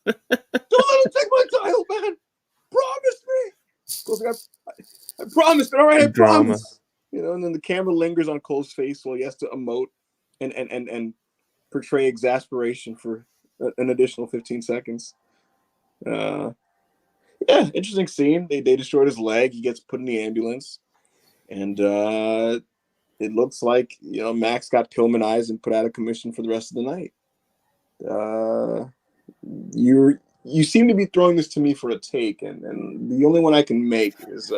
don't let him take my title, man. Promise me. I promise. All right, I promise. And then the camera lingers on Cole's face while he has to emote and portray exasperation for an additional 15 seconds. Yeah, interesting scene. They destroyed his leg. He gets put in the ambulance, and it looks like Max got Pillmanized and put out of commission for the rest of the night. You seem to be throwing this to me for a take, and the only one I can make is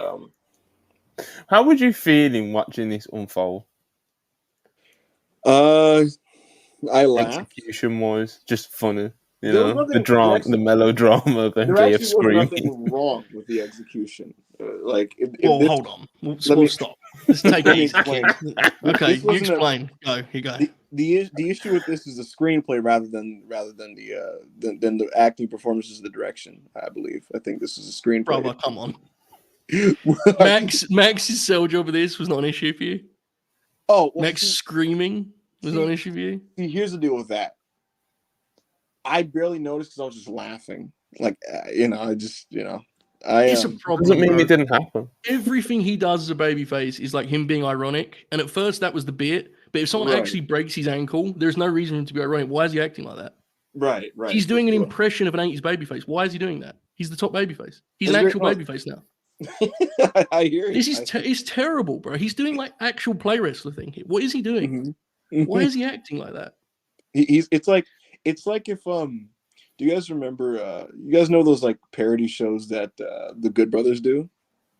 how would you feel in watching this unfold? I laughed. Execution wise, just funny. The drama, the melodrama of MJF screaming. There was nothing wrong with the execution. Hold on. We'll stop. Let's take it easy. Okay, you explain. Go. You go. The issue with this is the screenplay rather than the acting performances, the direction. I think this is a screenplay. Brother, come on. Max's cell job of this was not an issue for you. Oh, well, Max screaming was not an issue for you. See, here's the deal with that. I barely noticed because I was just laughing. It's a problem. Doesn't mean it didn't happen. Everything he does as a babyface is like him being ironic. And at first that was the bit. But if someone actually breaks his ankle, there's no reason for him to be ironic. Why is he acting like that? Right. He's doing an impression of an 80s babyface. Why is he doing that? He's the top babyface. He's an actual babyface now. I hear you. This is it's terrible, bro. He's doing like actual play wrestler thing here. What is he doing? Mm-hmm. Why is he acting like that? It's like if do you guys remember you guys know those like parody shows that the Good Brothers do?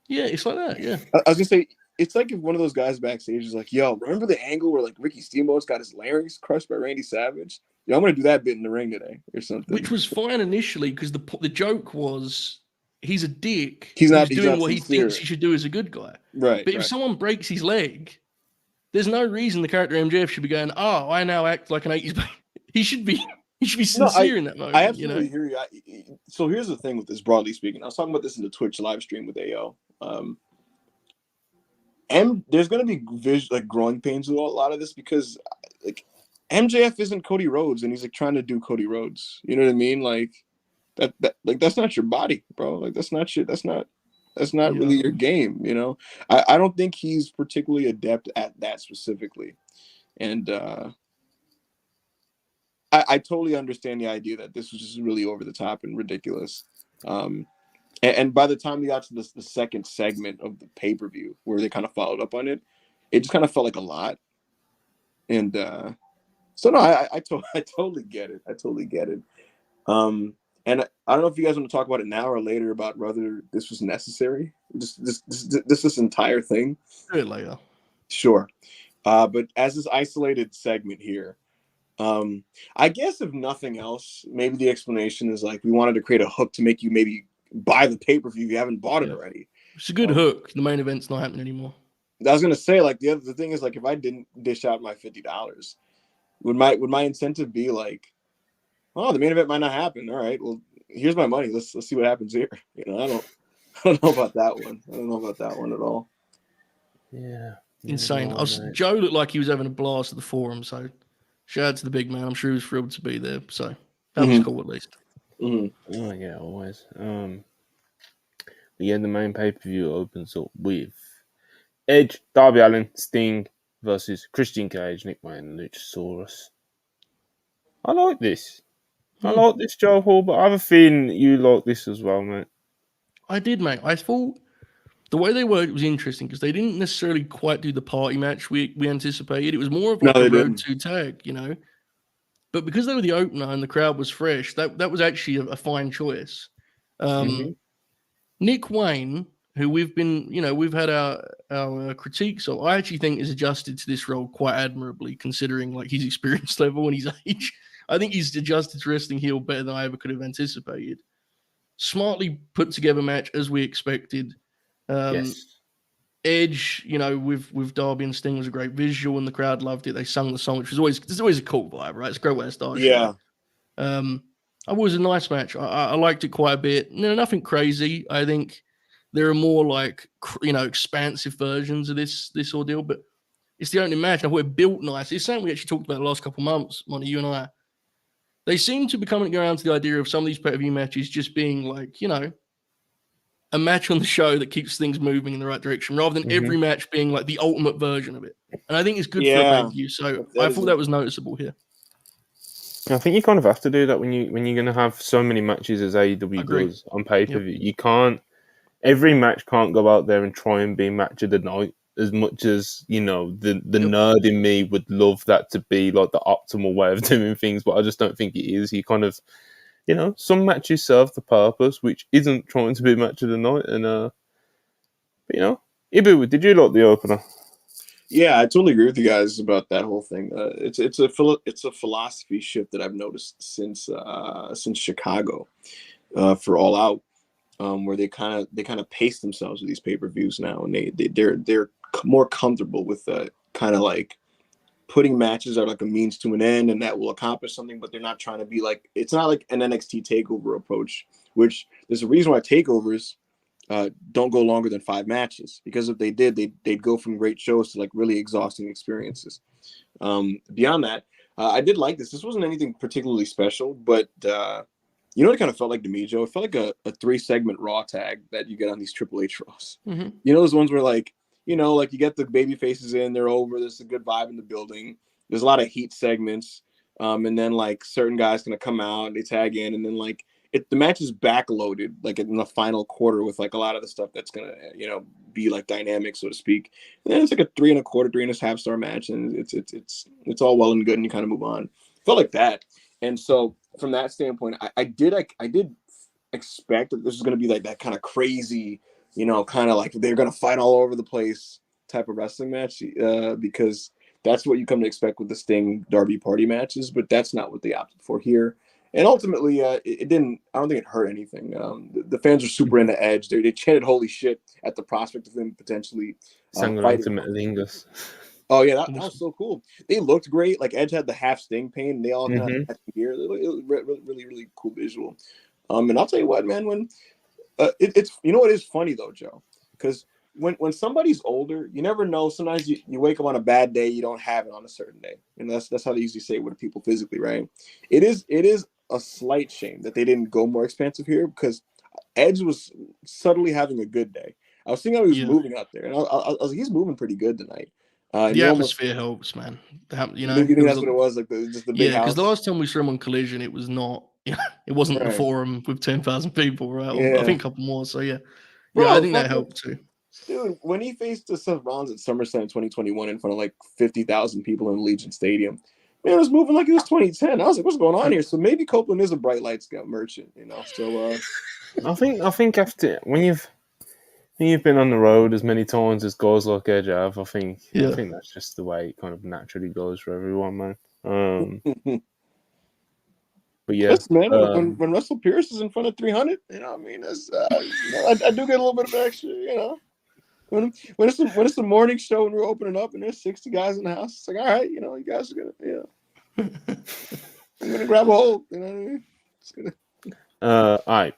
Yeah, it's like that. Yeah. I was gonna say it's like if one of those guys backstage is like, "Yo, remember the angle where like Ricky Steamboat's got his larynx crushed by Randy Savage? Yeah, I'm gonna do that bit in the ring today or something." Which was fine initially because the joke was he's a dick. He's not doing what sincere. He thinks he should do as a good guy. Right. But if someone breaks his leg, there's no reason the character MJF should be going, "Oh, I now act like an 80s." He should be sincere in that moment. I absolutely hear you. So here's the thing with this, broadly speaking. I was talking about this in the Twitch live stream with AO. There's going to be growing pains with a lot of this because like MJF isn't Cody Rhodes and he's like trying to do Cody Rhodes. You know what I mean? Like that like that's not your body, bro. Like that's not really your game. I don't think he's particularly adept at that specifically, and I totally understand the idea that this was just really over the top and ridiculous. And by the time we got to the second segment of the pay-per-view where they kind of followed up on it, it just kind of felt like a lot. And so no, I totally get it. I totally get it. And I don't know if you guys want to talk about it now or later about whether this was necessary. This entire thing. Later. Sure. But as this isolated segment here, I guess if nothing else, maybe the explanation is like we wanted to create a hook to make you maybe buy the pay-per-view if you haven't bought it already. It's a good hook. The main event's not happening anymore. I was gonna say like the thing is like if I didn't dish out my $50, would my incentive be like, oh, the main event might not happen. All right, well here's my money. Let's see what happens here. I don't know about that one. I don't know about that one at all. Yeah. Insane. Joe looked like he was having a blast at the forum, so shout out to the big man. I'm sure he was thrilled to be there. So that was cool at least. Mm-hmm. Oh yeah, always. The main pay-per-view opens up with Edge, Darby Allin, Sting versus Christian Cage, Nick Wayne, and Luchasaurus. I like this. I like this, Joe Hall, but I have a feeling you like this as well, mate. I did, mate. I thought the way they worked was interesting because they didn't necessarily quite do the party match we anticipated. It was more of No, like a they road didn't. to tag, But because they were the opener and the crowd was fresh, that was actually a fine choice. Nick Wayne, who we've had our critiques of, I actually think is adjusted to this role quite admirably, considering like his experience level and his age. I think he's adjusted to wrestling heel better than I ever could have anticipated. Smartly put together match as we expected. Yes. Edge, with Darby and Sting was a great visual, and the crowd loved it. They sung the song, which was always a cool vibe, right? It's a great way to start. Yeah. It was a nice match. I liked it quite a bit. Nothing crazy. I think there are more like expansive versions of this ordeal, but it's the opening match. I thought it built nice. It's something we actually talked about the last couple of months, Monty, you and I. They seem to be coming around to the idea of some of these pay-per-view matches just being like, a match on the show that keeps things moving in the right direction, rather than every match being like the ultimate version of it. And I think it's good for a pay-per-view. So I thought that was noticeable here. I think you kind of have to do that when you're going to have so many matches as AEW does on pay-per-view. Yep. You can't. Every match can't go out there and try and be match of the night. As much as the nerd in me would love that to be like the optimal way of doing things, but I just don't think it is. You kind of, some matches serve the purpose, which isn't trying to be match of the night. And Ibu, did you like the opener? Yeah, I totally agree with you guys about that whole thing. It's a philosophy shift that I've noticed since Chicago for All Out, where they kind of pace themselves with these pay-per-views now, and they're more comfortable with kind of like putting matches are like a means to an end, and that will accomplish something, but they're not trying to be like, it's not like an NXT takeover approach, which there's a reason why takeovers don't go longer than 5 matches, because if they did, they'd go from great shows to like really exhausting experiences. Beyond that, I did like this. This wasn't anything particularly special, but you know what it kind of felt like to me, Joe? It felt like a 3-segment Raw tag that you get on these Triple H Raws. You know, those ones where like, like you get the baby faces in, they're over, there's a good vibe in the building. There's a lot of heat segments. And then like certain guys going to come out and they tag in, and then like the match is backloaded like in the final quarter with like a lot of the stuff that's going to, be like dynamic, so to speak. And then it's like a 3 1/4, 3.5 star match, and it's all well and good, and you kind of move on. Felt like that. And so from that standpoint, I did expect that this was going to be like that kind of crazy, kind of like they're going to fight all over the place type of wrestling match, because that's what you come to expect with the Sting Darby party matches, but that's not what they opted for here. And ultimately, it didn't. I don't think it hurt anything. The fans are super into Edge. They chanted "Holy shit" at the prospect of him potentially fighting. Oh yeah, that was so cool. They looked great. Like Edge had the half Sting pain, and they all kind of had gear. It was really, really cool visual. And I'll tell you what, man. When it's what is funny though, Joe, because when somebody's older, you never know. Sometimes you wake up on a bad day, you don't have it on a certain day, and that's how they usually say it with people physically, right? It is a slight shame that they didn't go more expansive here, because Edge was subtly having a good day. I was seeing how he was moving out there, and I was like, he's moving pretty good tonight. The atmosphere helps, man. You think that's what it was? Like just the big house? Because the last time we saw him on Collision, it was not. It wasn't the Forum with 10,000 people, right? Yeah. I think a couple more. So yeah, Bro, I think that helped too. Dude, when he faced Seth Rollins at SummerSlam 2021 in front of like 50,000 people in Legion Stadium, man, it was moving like it was 2010. I was like, what's going on here? So maybe Copeland is a bright lights merchant, So I think after when you've been on the road as many times as guys like Edge have, I think that's just the way it kind of naturally goes for everyone, man. But yeah, listen, man, when WrestlePurists is in front of 300, I mean, that's, I do get a little bit of extra, When it's the morning show and we're opening up and there's 60 guys in the house, it's like, all right, you guys are gonna, I'm gonna grab a hold, you know what I mean? All right,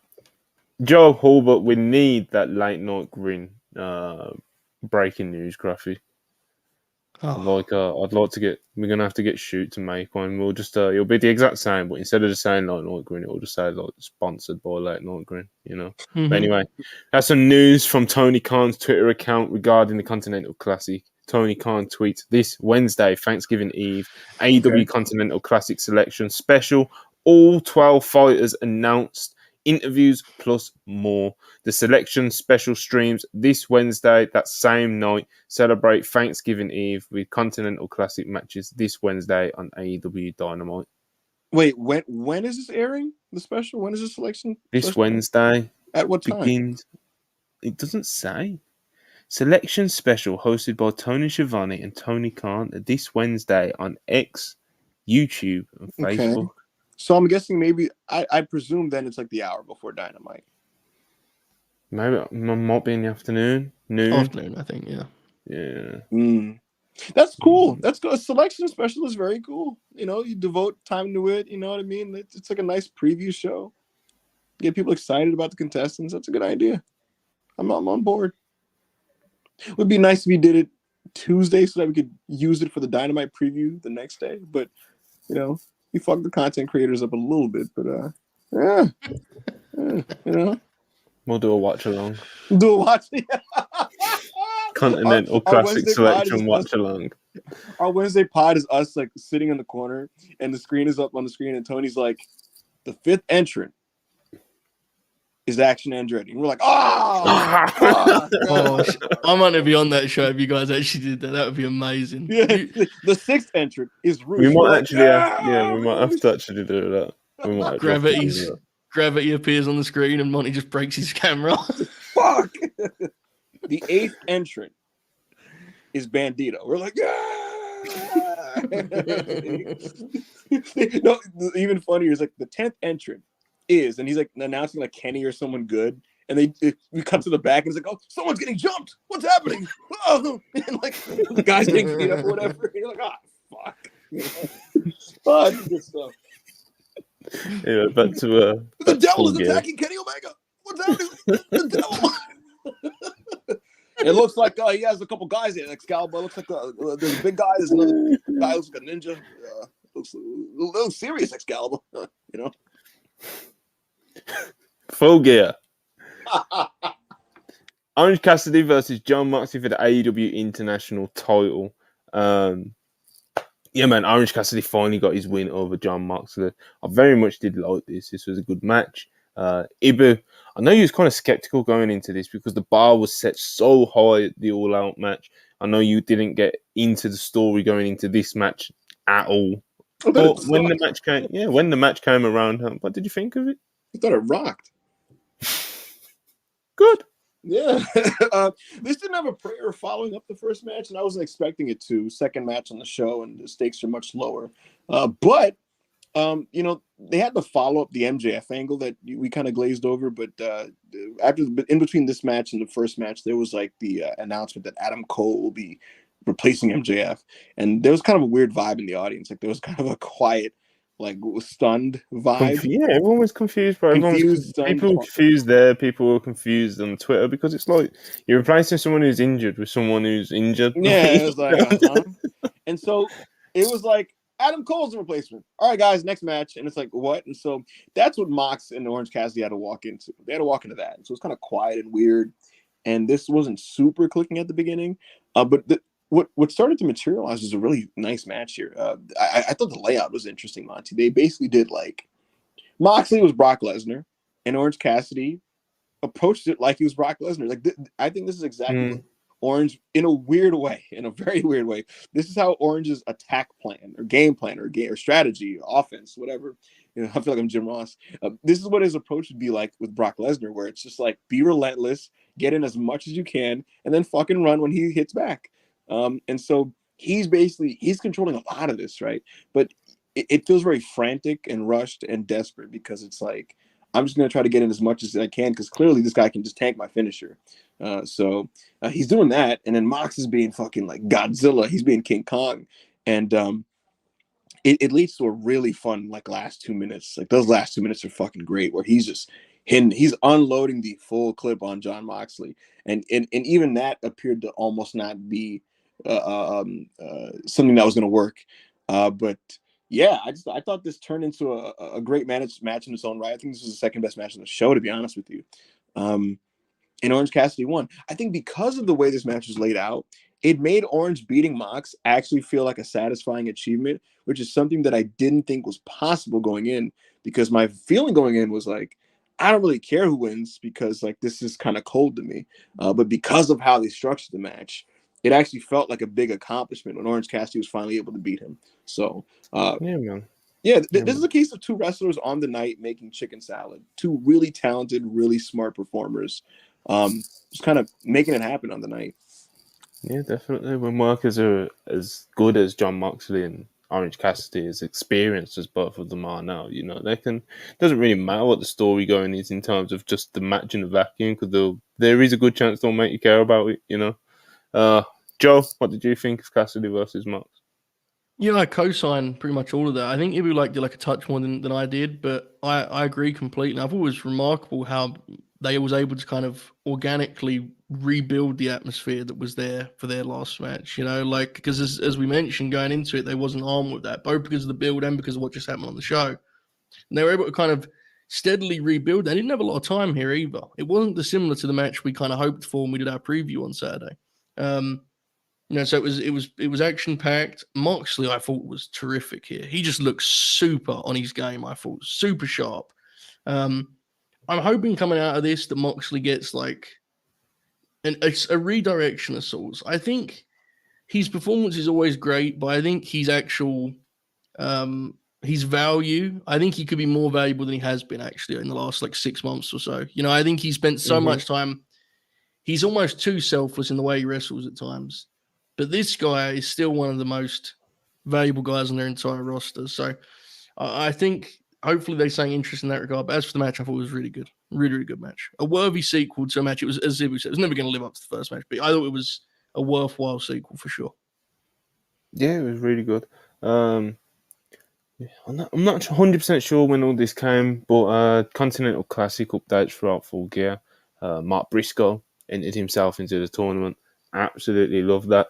Joe Hulbert, we need that late night grin breaking news graphic. I'd like to get. We're gonna have to get Shoot to make one. We'll just it'll be the exact same, but instead of just saying Late Night Grin, it'll just say like sponsored by Late Night Grin. But anyway, that's some news from Tony Khan's Twitter account regarding the Continental Classic. Tony Khan tweets this Wednesday, Thanksgiving Eve, AEW Continental Classic selection special. All 12 fighters announced interviews, plus more. The selection special streams this Wednesday, that same night. Celebrate Thanksgiving Eve with Continental Classic matches this Wednesday on AEW Dynamite. Wait, when is this airing? The special? When is the selection? This special? Wednesday. At what time? Begins. It doesn't say. Selection special hosted by Tony Schiavone and Tony Khan this Wednesday on X, YouTube, and Facebook. Okay. So I'm guessing maybe I presume then it's like the hour before Dynamite. Maybe it might be in the afternoon. Noon. Afternoon, I think. Yeah. Yeah. That's cool. That's good. A selection special is very cool. You know, you devote time to it. You know what I mean? It's like a nice preview show. Get people excited about the contestants. That's a good idea. I'm on board. It would be nice if we did it Tuesday so that we could use it for the Dynamite preview the next day. But, you know, we fucked the content creators up a little bit. But, you know. We'll do a watch along. Do a watch. Continental Classic Selection watch along. Our Wednesday pod is us like sitting in the corner and the screen is up on the screen and Tony's like, the fifth entrant is Action Andretti. And we're like, I might not be on that show if you guys actually did that. That would be amazing. Yeah, the sixth entrant is Rush. We might actually we might have to actually do that. We might Gravity appears on the screen and Monty just breaks his camera. Fuck. The eighth entrant is Bandito. We're like, No, even funnier is like the 10th entrant is, and he's like announcing like Kenny or someone good, and we cut to the back and it's like, oh, someone's getting jumped. What's happening? Oh, and like the guy's getting beat up or whatever. And you're like, fuck. Oh, good stuff. Yeah, back to the devil is attacking Kenny Omega. What's happening? The devil. It looks like he has a couple guys in Excalibur. Looks like there's a big guy. There's another guy who looks like a ninja. Looks a little serious, Excalibur. You know. Full gear. Orange Cassidy versus John Moxley for the AEW International title. Yeah, man, Orange Cassidy finally got his win over John Moxley. I very much did like this. This was a good match. Ibu, I know you was kind of skeptical going into this because the bar was set so high at the All Out match. I know you didn't get into the story going into this match at all. But when the match came around, what did you think of it? I thought it rocked. Good. Yeah. This didn't have a prayer following up the first match, and I wasn't expecting it to. Second match on the show, and the stakes are much lower. But you know, they had to follow up the MJF angle that we kind of glazed over. But in between this match and the first match, there was like the announcement that Adam Cole will be replacing MJF, and there was kind of a weird vibe in the audience. Like there was kind of a quiet, like stunned vibe. Yeah, everyone was confused, bro. People were confused there. People were confused on Twitter because it's like you're replacing someone who's injured with someone who's injured. Yeah, it was like, and so it was like Adam Cole's the replacement. All right, guys, next match, and it's like what? And so that's what Mox and Orange Cassidy had to walk into. They had to walk into that, and so it's kind of quiet and weird. And this wasn't super clicking at the beginning, but what started to materialize was a really nice match here. I thought the layout was interesting, Monty. They basically did like Moxley was Brock Lesnar, and Orange Cassidy approached it like he was Brock Lesnar. Like I think this is exactly what Orange, in a weird way, in a very weird way. This is how Orange's attack plan or game plan or strategy, or offense, whatever. You know, I feel like I'm Jim Ross. This is what his approach would be like with Brock Lesnar, where it's just like be relentless, get in as much as you can, and then fucking run when he hits back. And so he's controlling a lot of this, right? But it feels very frantic and rushed and desperate because it's like, I'm just going to try to get in as much as I can because clearly this guy can just tank my finisher. So he's doing that. And then Mox is being fucking like Godzilla. He's being King Kong. And it leads to a really fun like last 2 minutes. Like those last 2 minutes are fucking great where he's unloading the full clip on John Moxley. And even that appeared to almost not be something that was going to work. But yeah, I thought this turned into a great match in its own right. I think this was the second best match on the show, to be honest with you. And Orange Cassidy won. I think because of the way this match was laid out, it made Orange beating Mox actually feel like a satisfying achievement, which is something that I didn't think was possible going in, because my feeling going in was like, I don't really care who wins because like this is kind of cold to me. But because of how they structured the match, it actually felt like a big accomplishment when Orange Cassidy was finally able to beat him. So Yeah, man. yeah, Yeah, this is a case of two wrestlers on the night making chicken salad. Two really talented, really smart performers, just kind of making it happen on the night. Yeah, definitely. When workers are as good as John Moxley and Orange Cassidy, as experienced as both of them are now, they can. Doesn't really matter what the story going is in terms of just the match in a vacuum, because there is a good chance they'll make you care about it. Joe, what did you think of Cassidy versus Mox? Yeah, I co-sign pretty much all of that. I think Ibu did like a touch more than I did, but I agree completely. I thought it was remarkable how they was able to kind of organically rebuild the atmosphere that was there for their last match. Because as we mentioned going into it, they wasn't armed with that, both because of the build and because of what just happened on the show. And they were able to kind of steadily rebuild. They didn't have a lot of time here either. It wasn't dissimilar to the match we kind of hoped for when we did our preview on Saturday. So it was action packed. Moxley, I thought, was terrific here. He just looks super on his game. I thought super sharp. I'm hoping coming out of this that Moxley gets like a redirection of sorts. I think his performance is always great, but I think his actual his value, I think he could be more valuable than he has been actually in the last like 6 months or so. I think he spent so much time. He's almost too selfless in the way he wrestles at times. But this guy is still one of the most valuable guys on their entire roster. So I think hopefully they sang interest in that regard. But as for the match, I thought it was really good. Really, really good match. A worthy sequel to a match. It was, as Zibu said, it was never going to live up to the first match. But I thought it was a worthwhile sequel for sure. Yeah, it was really good. I'm not 100% sure when all this came, but Continental Classic updates throughout Full Gear. Mark Briscoe entered himself into the tournament. Absolutely love that.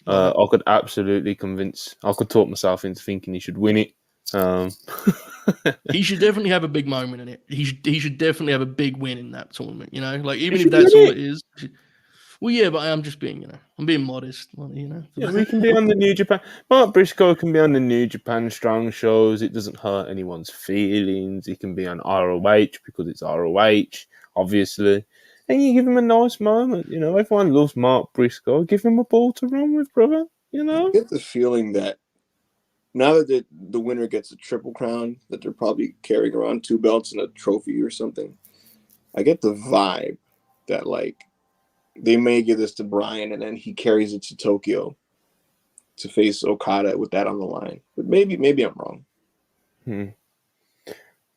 I could talk myself into thinking he should win it. He should definitely have a big moment in it. He should definitely have a big win in that tournament. Like even if that's all it is. Well, yeah, but I'm just being, I'm being modest. Yeah, we can be on the New Japan. Mark Briscoe can be on the New Japan Strong shows. It doesn't hurt anyone's feelings. He can be on ROH because it's ROH, obviously. And you give him a nice moment. Everyone loves Mark Briscoe. Give him a ball to run with, brother. I get the feeling that now that the winner gets a triple crown, that they're probably carrying around 2 belts and a trophy or something. I get the vibe that like they may give this to Brian and then he carries it to Tokyo to face Okada with that on the line. But maybe I'm wrong.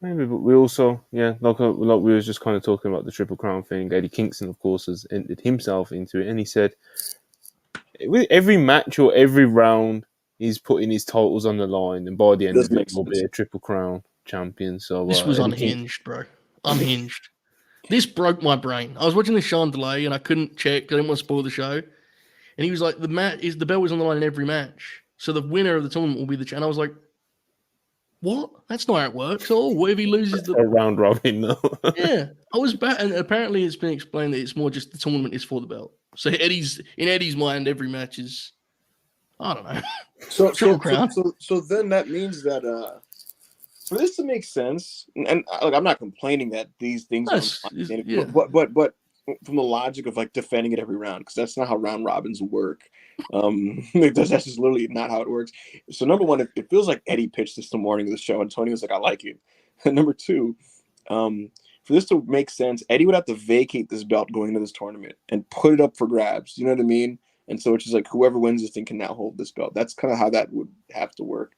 Maybe, but we also, like we were just kind of talking about the Triple Crown thing. Eddie Kingston, of course, has entered himself into it, and he said, with every match or every round, he's putting his titles on the line, and by the end of it, he'll be a Triple Crown champion. So this was unhinged, bro. Unhinged. This broke my brain. I was watching the show on delay, and I couldn't check. I didn't want to spoil the show. And he was like, the belt was on the line in every match, so the winner of the tournament will be the champ. And I was like, what? That's not how it works. Oh, what if he loses the round robin? No. Yeah, I was bad, and apparently it's been explained that it's more just the tournament is for the belt. So in Eddie's mind, every match is, I don't know. So then that means that for this to make sense, and I'm not complaining that these things but from the logic of like defending it every round, because that's not how round robins work. That's just literally not how it works. So number one, it feels like Eddie pitched this the morning of the show, and Tony was like, "I like it." And number two, for this to make sense, Eddie would have to vacate this belt going into this tournament and put it up for grabs. You know what I mean? And so it's just like whoever wins this thing can now hold this belt. That's kind of how that would have to work.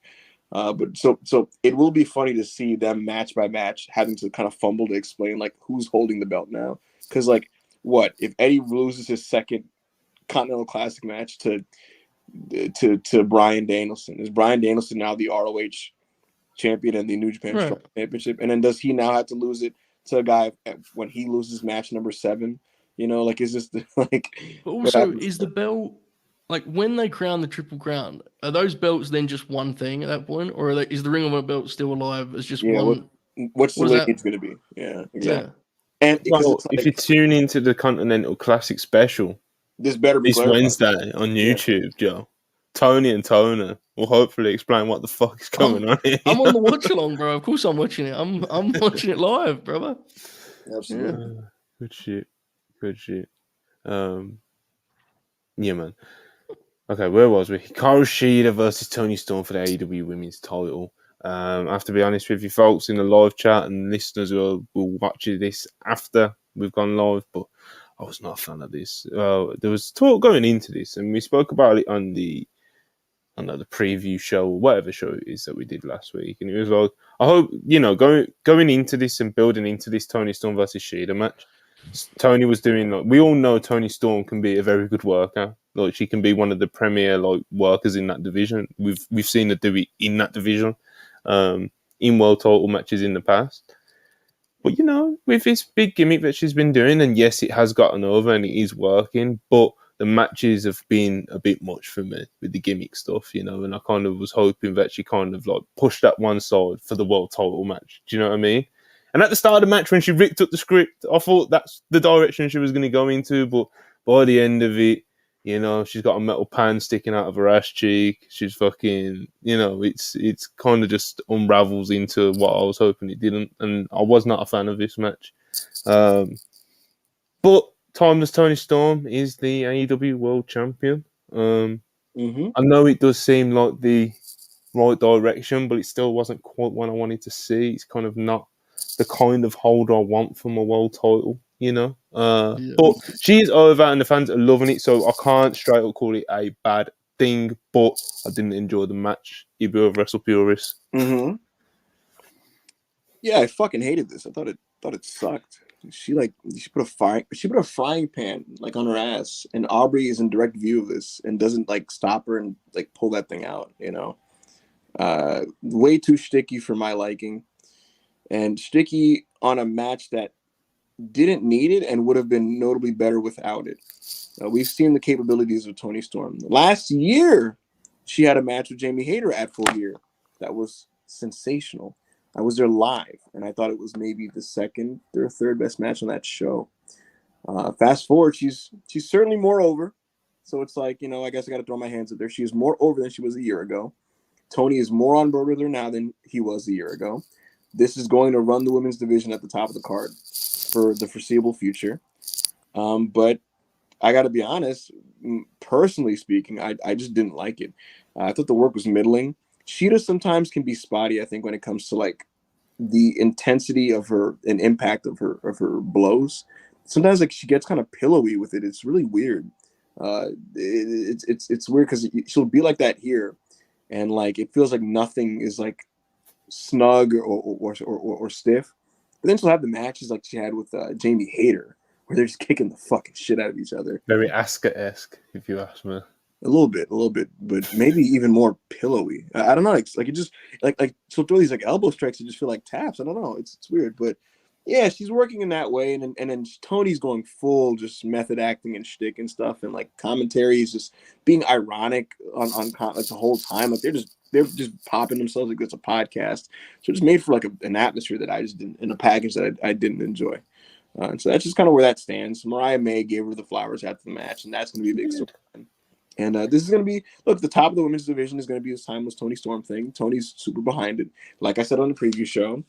But so it will be funny to see them match by match having to kind of fumble to explain like who's holding the belt now. Because like what if Eddie loses his second Continental Classic match to Bryan Danielson? Is Bryan Danielson now the ROH champion and the New Japan Strong Championship? And then does he now have to lose it to a guy when he loses match number 7? Like is this like? But also, is the belt like when they crown the Triple Crown? Are those belts then just one thing at that point, or is the Ring of Honor belt still alive as just one? What's the lineage going to be? Yeah, exactly. Yeah. And if you tune into the Continental Classic special, this better be this Wednesday on YouTube, Joe, Tony and Tona will hopefully explain what the fuck is going on here. I'm on the watch along, bro. Of course I'm watching it. I'm watching it live, brother. Absolutely. Good shit. Good shit. Yeah, man. Okay, where was we? Hikaru Shida versus Tony Storm for the AEW Women's title. I have to be honest with you, folks, in the live chat and listeners will watch this after we've gone live, but I was not a fan of this. There was talk going into this, and we spoke about it on the preview show or whatever show it is that we did last week, and it was like, I hope going into this and building into this Tony Storm versus Shida match. Tony was doing like, we all know Tony Storm can be a very good worker. Like she can be one of the premier like workers in that division. We've seen her do it in that division, in world title matches in the past. But with this big gimmick that she's been doing, and yes, it has gotten over and it is working, but the matches have been a bit much for me with the gimmick stuff, and I kind of was hoping that she kind of like pushed that one side for the world title match. Do you know what I mean? And at the start of the match, when she ripped up the script, I thought that's the direction she was going to go into. But by the end of it, she's got a metal pan sticking out of her ass cheek. She's fucking, it's kind of just unravels into what I was hoping it didn't. And I was not a fan of this match. But Timeless Tony Storm is the AEW World Champion. I know it does seem like the right direction, but it still wasn't quite what I wanted to see. It's kind of not the kind of hold I want from a world title, But she is over and the fans are loving it, so I can't straight up call it a bad thing, but I didn't enjoy the match either of WrestlePurists. Yeah, I fucking hated this. I thought it sucked. She put a frying pan like on her ass, and Aubrey is in direct view of this and doesn't like stop her and like pull that thing out, way too sticky for my liking, and sticky on a match that didn't need it and would have been notably better without it. We've seen the capabilities of Toni Storm. Last year, she had a match with Jamie Hayter at Full Gear that was sensational. I was there live, and I thought it was maybe the second or third best match on that show. Fast forward, she's certainly more over. So it's like, I guess I got to throw my hands up there. She is more over than she was a year ago. Tony is more on board with her now than he was a year ago. This is going to run the women's division at the top of the card for the foreseeable future. But I got to be honest, personally speaking, I just didn't like it. I thought the work was middling. Shida sometimes can be spotty, I think, when it comes to like the intensity of her and impact of her blows. Sometimes like she gets kind of pillowy with it. It's really weird. It's weird because she'll be like that here, and like it feels like nothing is like snug or stiff. But then she'll have the matches like she had with Jamie Hayter, where they're just kicking the fucking shit out of each other. Very Asuka-esque, if you ask me. A little bit, but maybe even more pillowy. I don't know. Like it just like she'll throw these like elbow strikes that just feel like taps. I don't know. It's weird, but yeah, she's working in that way, and then Tony's going full just method acting and shtick and stuff, and like commentary is just being ironic on like the whole time. Like they're just popping themselves like it's a podcast. So it's made for like an atmosphere that I just didn't, in a package that I didn't enjoy. And so that's just kind of where that stands. Mariah May gave her the flowers after the match, and that's going to be a big story. And this is going to be, look, the top of the women's division is going to be this timeless Toni Storm thing. Tony's super behind it. Like I said on the preview show,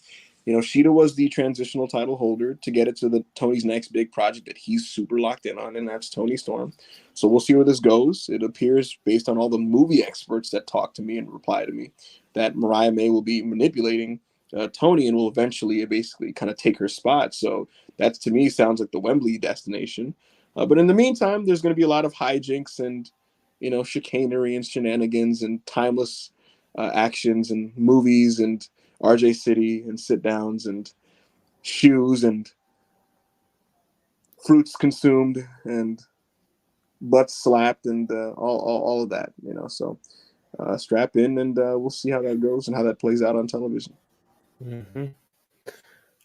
Shida was the transitional title holder to get it to Tony's next big project that he's super locked in on, and that's Toni Storm. So we'll see where this goes. It appears, based on all the movie experts that talk to me and reply to me, that Mariah May will be manipulating Toni and will eventually basically kind of take her spot. So that, to me, sounds like the Wembley destination. But in the meantime, there's going to be a lot of hijinks and chicanery and shenanigans and timeless actions and movies and RJ City and sit downs and shoes and fruits consumed and butts slapped and all of that, So strap in and we'll see how that goes and how that plays out on television. Mm-hmm.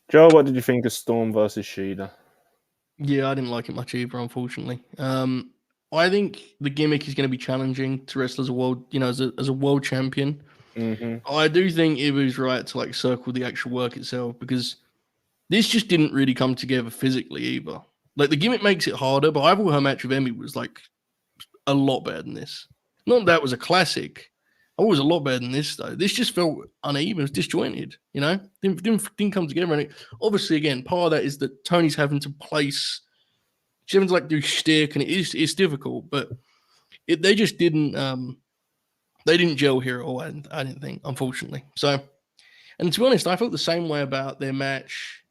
Joe, what did you think of Storm versus Shida? Yeah, I didn't like it much either, unfortunately. I think the gimmick is going to be challenging to wrestle as a world, as a world champion. Mm-hmm. I do think it was right to like circle the actual work itself, because this just didn't really come together physically either. Like the gimmick makes it harder, but I thought her match with Emmy was like a lot better than this. Not that was a classic, Oh, it was a lot better than this though. This just felt uneven, it was disjointed. Didn't come together. And obviously, again, part of that is that Tony's having to place. She's having to do shtick, and it's difficult. But they just didn't. They didn't gel here at all. I didn't think, unfortunately. So, and to be honest, I felt the same way about their match.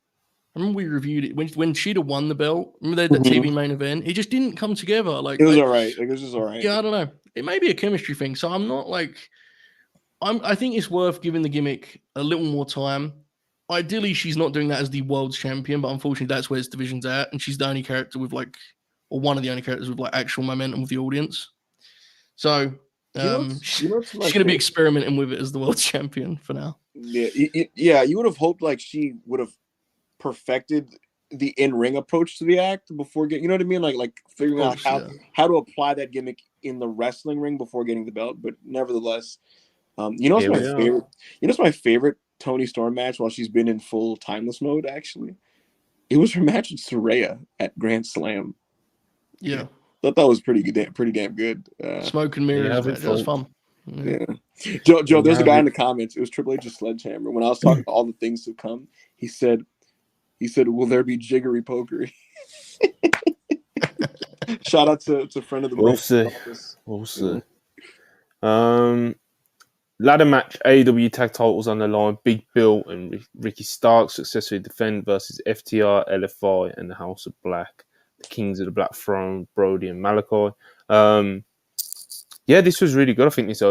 I remember we reviewed it when Sheeta won the belt. Remember they had that TV main event? It just didn't come together. Like it was all right. It was just all right. Yeah, I don't know. It may be a chemistry thing. So I'm not like. I think it's worth giving the gimmick a little more time. Ideally, she's not doing that as the world's champion, but unfortunately, that's where this division's at, and she's the only character with or one of the only characters with actual momentum with the audience. So she's going to be experimenting with it as the world champion for now. Yeah, you would have hoped like she would have perfected the in-ring approach to the act before getting, you know what I mean? Like figuring out how to apply that gimmick in the wrestling ring before getting the belt. But nevertheless, it's my favorite Toni Storm match while she's been in full timeless mode. Actually, it was her match with Saraya at Grand Slam. Yeah. Thought that was pretty damn good. Smoke and mirrors match. That was fun. Yeah. Joe, there's a guy in the comments. It was Triple H's Sledgehammer. When I was talking about all the things to come, he said, "Will there be jiggery pokery?" Shout out to friend of the We'll see. Ladder match, AEW tag titles on the line. Big Bill and Ricky Starks successfully defend versus FTR, LFI, and the House of Black. The Kings of the Black Throne, Brody and Malachi. This was really good. I think this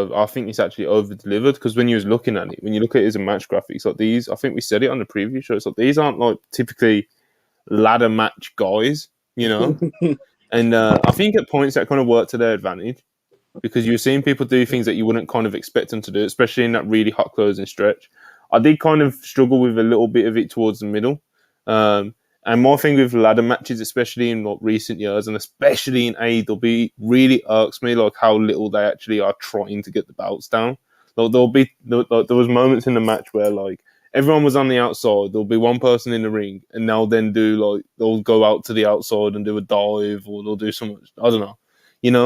actually over delivered because when you was looking at it, when you look at it as a match graphics like these, I think we said it on the preview show. It's like these aren't like typically ladder match guys, and I think at points that kind of worked to their advantage because you were seeing people do things that you wouldn't kind of expect them to do, especially in that really hot closing stretch. I did kind of struggle with a little bit of it towards the middle. And my thing with ladder matches, especially in recent years, and especially in AEW, really irks me like how little they actually are trying to get the belts down. Like there was moments in the match where like everyone was on the outside. There'll be one person in the ring, and they'll go out to the outside and do a dive, or they'll do something. I don't know.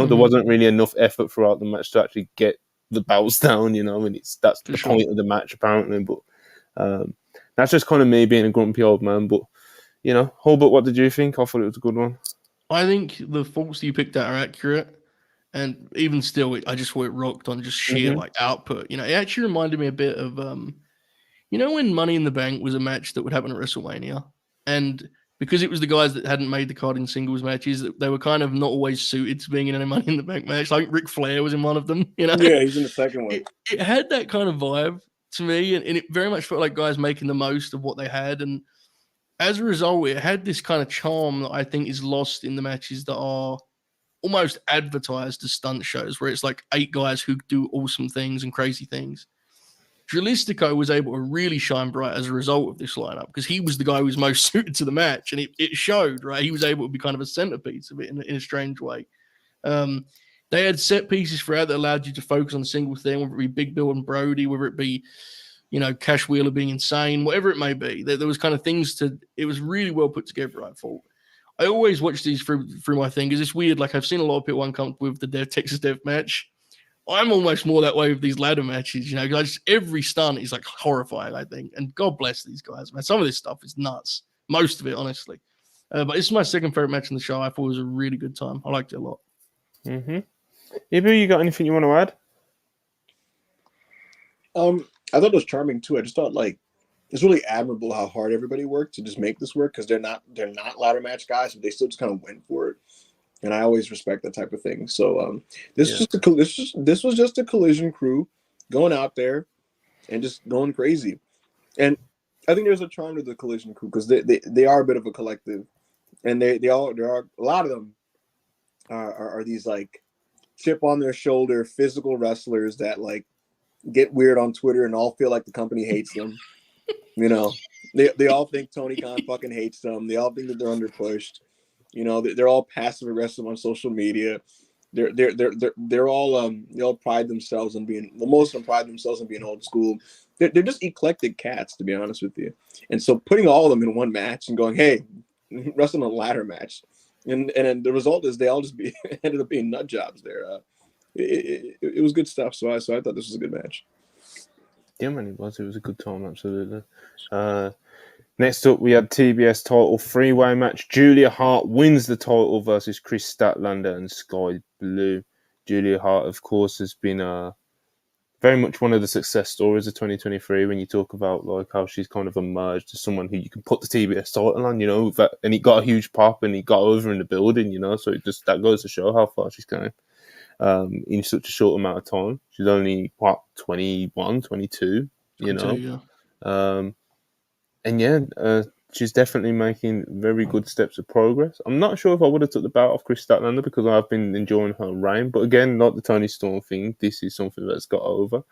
There wasn't really enough effort throughout the match to actually get the belts down. And that's the point of the match apparently. But that's just kind of me being a grumpy old man. But Hulbert, what did you think? I thought it was a good one. I think the faults that you picked out are accurate. And even still, I just thought it rocked on just sheer output. It actually reminded me a bit of, when Money in the Bank was a match that would happen at WrestleMania. And because it was the guys that hadn't made the card in singles matches, they were kind of not always suited to being in a Money in the Bank match. Like Ric Flair was in one of them. Yeah, he's in the second one. It had that kind of vibe to me. And it very much felt like guys making the most of what they had. And as a result, it had this kind of charm that I think is lost in the matches that are almost advertised as stunt shows, where it's like 8 guys who do awesome things and crazy things. Dralistico was able to really shine bright as a result of this lineup because he was the guy who was most suited to the match, and it showed, right? He was able to be kind of a centerpiece of it in a strange way. They had set pieces throughout that allowed you to focus on a single thing, whether it be Big Bill and Brody, whether it be Cash Wheeler being insane, whatever it may be. There was kind of things it was really well put together, I thought. I always watch these through my thing because it's weird. Like I've seen a lot of people uncomfortable with the Texas Death match. I'm almost more that way with these ladder matches, because every stunt is like horrifying, I think. And God bless these guys, man. Some of this stuff is nuts. Most of it, honestly. But this is my second favorite match in the show. I thought it was a really good time. I liked it a lot. Mm-hmm. Ibu, you got anything you want to add? I thought it was charming too. I just thought it's really admirable how hard everybody worked to just make this work because they're not ladder match guys, but they still just kind of went for it. And I always respect that type of thing. So this was just a Collision crew going out there and just going crazy. And I think there's a charm to the Collision crew because they are a bit of a collective, and there are a lot of them are these like chip on their shoulder physical wrestlers that like get weird on Twitter and all feel like the company hates them. They all think Tony Khan fucking hates them. They all think that they're underpushed. They're all passive aggressive on social media. They're all they all pride themselves on being most of them pride themselves on being old school. They're just eclectic cats, to be honest with you. And so putting all of them in one match and going, hey, wrestling a ladder match, and the result is they all just ended up being nut jobs there. it was good stuff. So I thought this was a good match. Yeah, man, it was. It was a good time, absolutely. Next up, we had TBS title three-way match. Julia Hart wins the title versus Chris Statlander and Sky Blue. Julia Hart, of course, has been very much one of the success stories of 2023 when you talk about like how she's kind of emerged as someone who you can put the TBS title on, and it got a huge pop and it got over in the building, so that goes to show how far she's going in such a short amount of time. She's only, 21, 22, 22, yeah. And yeah, she's definitely making very good steps of progress. I'm not sure if I would have took the belt off Chris Statlander because I've been enjoying her reign. But again, not the Tony Storm thing. This is something that's got over.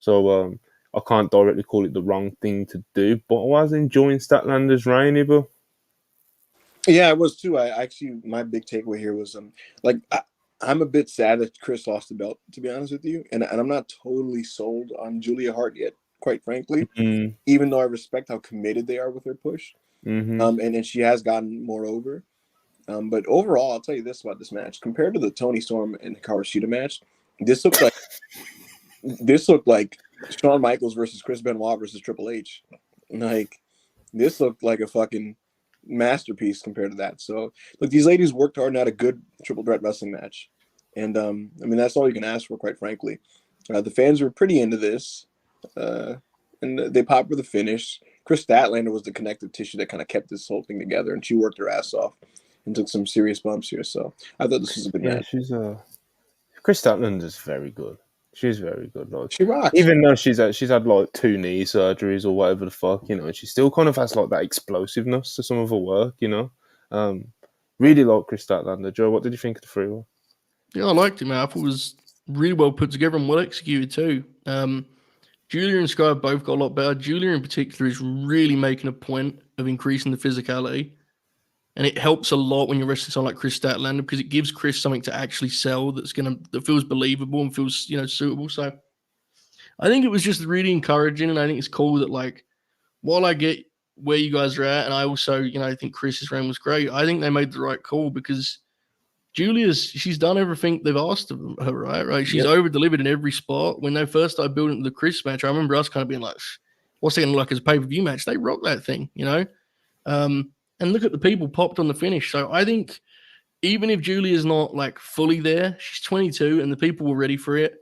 So I can't directly call it the wrong thing to do. But I was enjoying Statlander's reign, Ibo. Yeah, I was too. I actually, my big takeaway here was I'm a bit sad that Chris lost the belt, to be honest with you. And I'm not totally sold on Julia Hart yet, quite frankly, even though I respect how committed they are with their push. And then she has gotten more over. But overall, I'll tell you this about this match. Compared to the Tony Storm and Hikaru Shida match, this looked like Shawn Michaels versus Chris Benoit versus Triple H. Like, this looked like a fucking masterpiece compared to that. So, look, these ladies worked hard and had a good triple threat wrestling match. And, I mean, that's all you can ask for, quite frankly. The fans were pretty into this. And they popped for the finish. Chris Statlander was the connective tissue that kind of kept this whole thing together, and she worked her ass off and took some serious bumps here. So I thought this was a good match. Chris Statlander's very good. She's very good. Like, she rocks. Even though she's had like 2 knee surgeries or whatever the fuck, she still kind of has like that explosiveness to some of her work. Really like Chris Statlander. Joe, what did you think of the 3-way? Yeah, I liked it, man. I thought it was really well put together and well executed too. Julia and Sky have both got a lot better. Julia in particular is really making a point of increasing the physicality. And it helps a lot when you're wrestling someone like Chris Statlander because it gives Chris something to actually sell that feels believable and feels, suitable. So I think it was just really encouraging, and I think it's cool that, like, while I get where you guys are at, and I also, I think Chris's reign was great, I think they made the right call because she's done everything they've asked of her, right? She's over-delivered in every spot. When they first started building the Chris match, I remember us kind of being like, what's it going to look like as a pay-per-view match? They rock that thing, And look at the people popped on the finish. So I think even if Julia's not like fully there, she's 22 and the people were ready for it.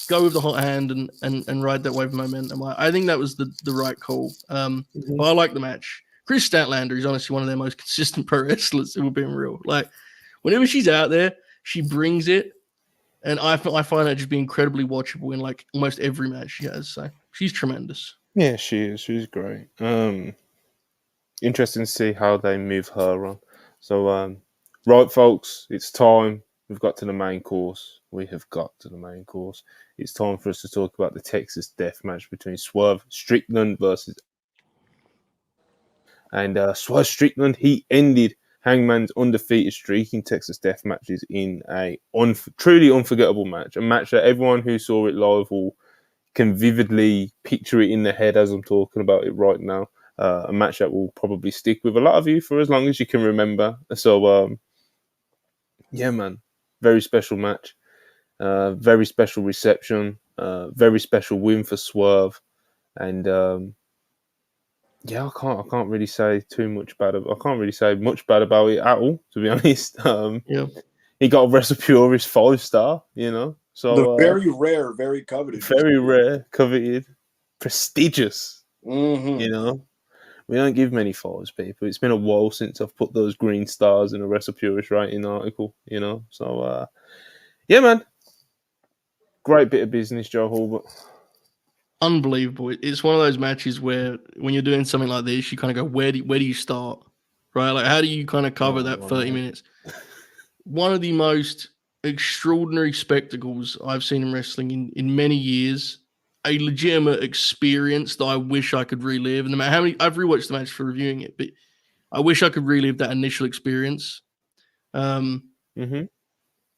Go with the hot hand and ride that wave of momentum. I think that was the right call. But I like the match. Chris Statlander is honestly one of their most consistent pro wrestlers, if we're being real. Like, whenever she's out there, she brings it. And I find that just be incredibly watchable in like almost every match she has. So she's tremendous. Yeah, she is. She's great. Interesting to see how they move her on. So, right, folks, it's time. We've got to the main course. We have got to the main course. It's time for us to talk about the Texas Death Match between Swerve Strickland versus... And Swerve Strickland, he ended Hangman's undefeated streak in Texas Death Matches in a truly unforgettable match. A match that everyone who saw it live can vividly picture it in their head as I'm talking about it right now. A match that will probably stick with a lot of you for as long as you can remember. So, yeah, man. Very special match. Very special reception. Very special win for Swerve. And, yeah, I can't really say too much bad. I can't really say much bad about it at all, to be honest. He got a WrestlePurists 5-star, So the very rare, very coveted. Very rare, coveted, prestigious, We don't give many 5s, people. It's been a while since I've put those green stars in a WrestlePurist rating article, So, yeah, man. Great bit of business, Joe Hulbert. Unbelievable. It's one of those matches where when you're doing something like this, you kind of go, where do you start? Right? Like, how do you kind of cover that 30 minutes? One of the most extraordinary spectacles I've seen in wrestling in many years. A legitimate experience that I wish I could relive. And no matter how many, I've rewatched the match for reviewing it, but I wish I could relive that initial experience. It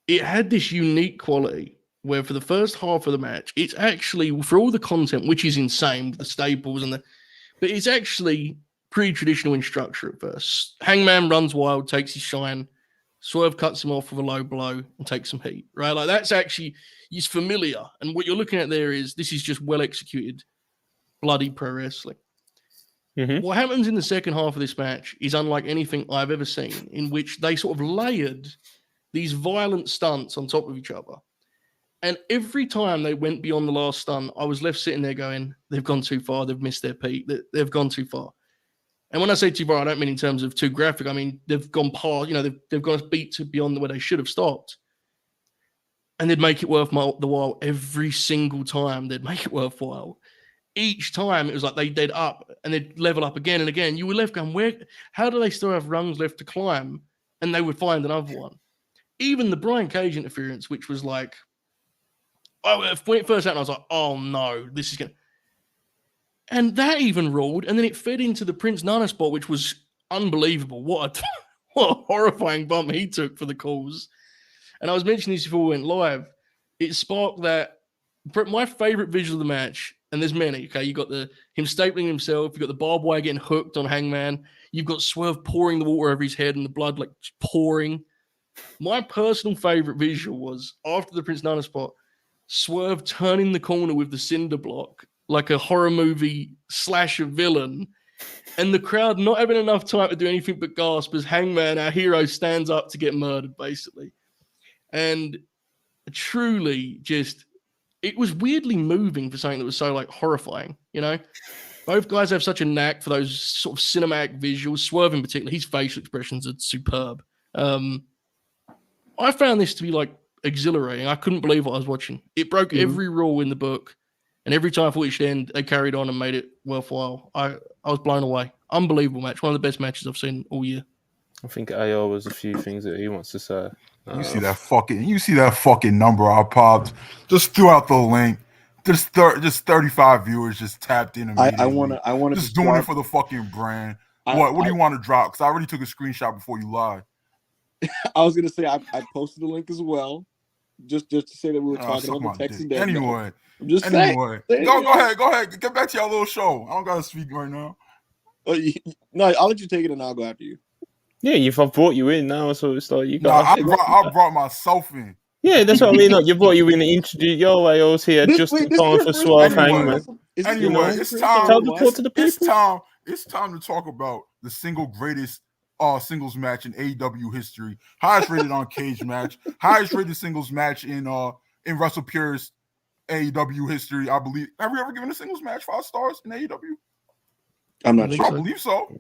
had this unique quality where for the first half of the match, it's actually, for all the content, which is insane with the staples but it's actually pretty traditional in structure at first. Hangman runs wild, takes his shine, Swerve cuts him off with a low blow and takes some heat, right? Like that's actually, he's familiar. And what you're looking at there is this is just well executed, bloody pro wrestling. Mm-hmm. What happens in the second half of this match is unlike anything I've ever seen, in which they sort of layered these violent stunts on top of each other. And every time they went beyond the last stunt, I was left sitting there going, they've gone too far. They've missed their peak. They've gone too far. And when I say too far, I don't mean in terms of too graphic. I mean, they've gone past, they've gone a beat to beyond where they should have stopped. And they'd make it worth the while every single time. They'd make it worthwhile. Each time it was like they'd up and they'd level up again and again. You were left going, how do they still have rungs left to climb? And they would find another one. Even the Brian Cage interference, which was like, when it first happened, I was like, oh no, this is going to... And that even ruled, and then it fed into the Prince Nana spot, which was unbelievable. What a horrifying bump he took for the cause. And I was mentioning this before we went live. It sparked that... My favorite visual of the match, and there's many, okay? You got him stapling himself, you got the barbed wire getting hooked on Hangman, you've got Swerve pouring the water over his head and the blood like pouring. My personal favorite visual was after the Prince Nana spot, Swerve turning the corner with the cinder block like a horror movie slasher villain, and the crowd not having enough time to do anything but gasp as Hangman, our hero, stands up to get murdered, basically. And truly just, it was weirdly moving for something that was so like horrifying, Both guys have such a knack for those sort of cinematic visuals. Swerve in particular, his facial expressions are superb. I found this to be like exhilarating. I couldn't believe what I was watching. It broke every rule in the book, and every time I thought it should end, they carried on and made it worthwhile. I was blown away. Unbelievable match. One of the best matches I've seen all year. I think AR was a few things that he wants to say. You see that fucking number I popped. Just threw out the link. Just 35 viewers just tapped in immediately. I want to just doing it for the fucking brand. What do you want to drop? Because I already took a screenshot before you lied. I was gonna say I posted the link as well, just to say that we were talking about the Texan Death. Anyway, I'm just saying. Go ahead. Get back to your little show. I don't gotta speak right now. No, I'll let you take it and I'll go after you. Yeah, I've brought you in now, so it's like you got. I brought myself in. Yeah, that's what I mean. Like, you brought you in to introduce your AO's here just in time for Swerve Hangman. Anyway, it's time. It's time to talk about the single greatest singles match in AEW history, highest rated on Cage match, highest rated singles match in WrestlePurists AEW history. I believe. Have we ever given a singles match 5 stars in AEW? I'm not sure. I believe so.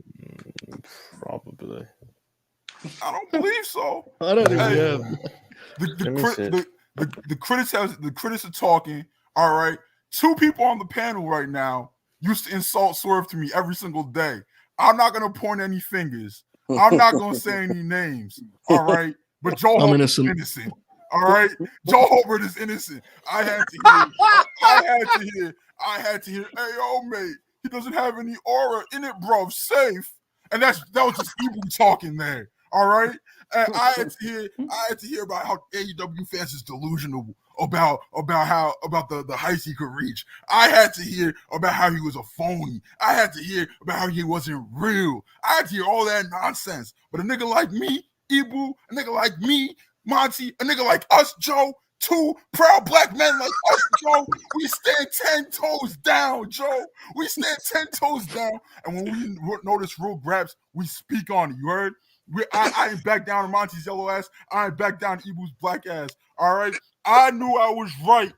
Probably. I don't believe so. I don't think we have. The critics are talking. All right, 2 people on the panel right now used to insult Swerve to me every single day. I'm not gonna point any fingers. I'm not gonna say any names. All right, but Joe Hobart is innocent. All right, Joe Hobart is innocent. I had to hear. Hey, yo, mate, he doesn't have any aura in it, bro. Safe. And that was just evil talking there. All right, and I had to hear about how AEW fans is delusional about the heights he could reach. I had to hear about how he was a phony. I had to hear about how he wasn't real. I had to hear all that nonsense. But a nigga like me, Ibu, a nigga like me, Monty, a nigga like us, Joe, 2 proud black men like us, Joe, we stand 10 toes down, Joe. We stand 10 toes down. And when we notice real grabs, we speak on it. You heard? I ain't back down to Monty's yellow ass. I ain't back down to Ibu's black ass. All right? I knew I was right.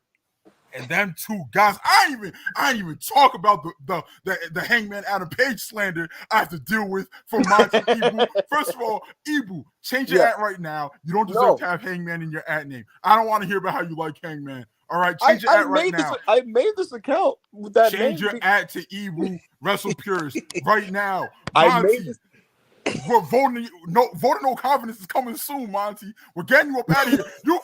And them 2 guys, I ain't even talk about the Hangman Adam Page slander I have to deal with from Monty Ibu. First of all, Ibu, change your at right now. You don't deserve to have Hangman in your at name. I don't want to hear about how you like Hangman. All right, change your at right now. I made this account with that Change your at to Ibu WrestlePurists right now. I made this. We're voting no confidence is coming soon, Monty. We're getting you up out of here. You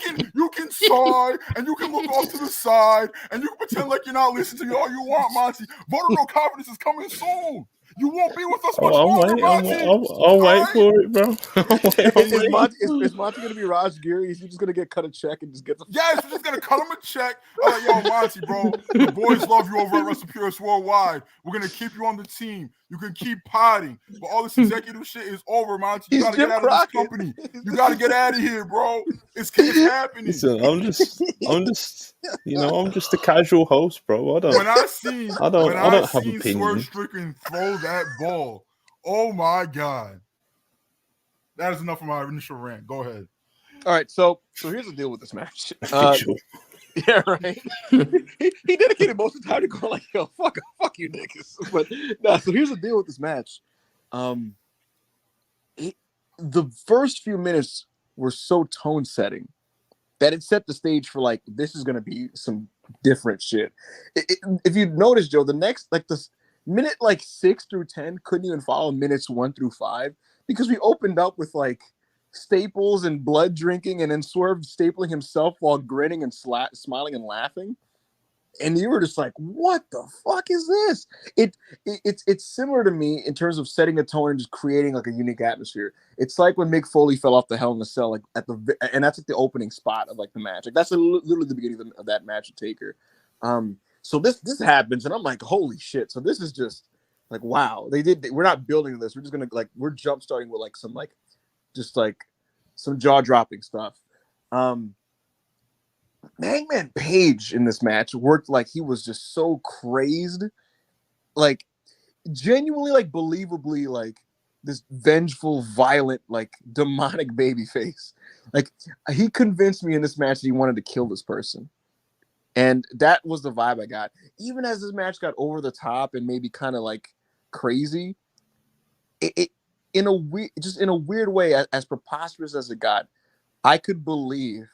can sigh and you can look off to the side and you can pretend like you're not listening to me all you want, Monty. Voting no confidence is coming soon. You won't be with us much longer, Monty. I'll wait for it, bro. Is Monty going to be Raj Giri? Is he just going to get cut a check and just get the... Yes, we're just going to cut him a check. I'm like, yo, Monty, bro, the boys love you over at WrestlePurists Worldwide. We're going to keep you on the team. You can keep potting, but all this executive shit is over, Monty. You He's gotta get Jim out of this Crockett. company. You gotta get out of here, bro. It's happening. Listen, I'm just, I'm just a casual host, bro. I don't When I seen have Swerve opinions. Strickland throw that ball, oh my god. That is enough of my initial rant. Go ahead. All right, so here's the deal with this match. Official. Yeah, right. he dedicated most of the time to go like, yo, fuck you, niggas. But no, so here's the deal with this match. The first few minutes were so tone setting that it set the stage for like, this is gonna be some different shit. If you notice, Joe, the next like this minute like 6 through 10 couldn't even follow minutes 1 through 5 because we opened up with like Staples and blood drinking, and then Swerve stapling himself while grinning and smiling and laughing, and you were just like, "What the fuck is this?" It's similar to me in terms of setting a tone and just creating like a unique atmosphere. It's like when Mick Foley fell off the Hell in a Cell, like and that's like the opening spot of like the match. Like that's literally the beginning of that match with Taker. So this happens, and I'm like, "Holy shit!" So this is just like, wow. We're not building this. We're just gonna like we're jump starting with like some like. Just like some jaw-dropping stuff. Hangman Page in this match worked like he was just so crazed, like genuinely, like believably, like this vengeful, violent, like demonic baby face. Like he convinced me in this match that he wanted to kill this person, and that was the vibe I got. Even as this match got over the top and maybe kind of like crazy, it in a weird way, as preposterous as it got, I could believe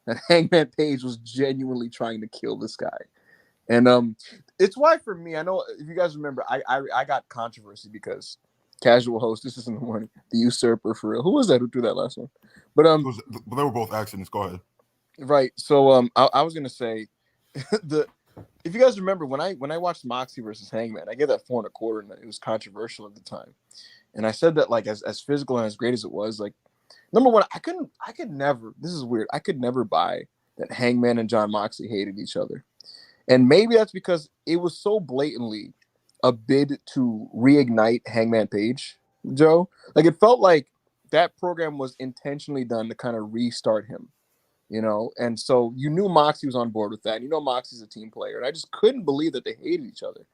that Hangman Page was genuinely trying to kill this guy. And it's why for me, I know if you guys remember, I got controversy because casual host, this is in the morning, the usurper for real. Who was that who threw that last one? But they were both accidents. Go ahead. Right. So I was gonna say if you guys remember when I watched Moxie versus Hangman, I gave that 4 1/4, and it was controversial at the time. And I said that like as physical and as great as it was, like number one, I could never. This is weird. I could never buy that Hangman and John Moxley hated each other, and maybe that's because it was so blatantly a bid to reignite Hangman Page, Joe. Like it felt like that program was intentionally done to kind of restart him, And so you knew Moxley was on board with that. Moxley's a team player, and I just couldn't believe that they hated each other,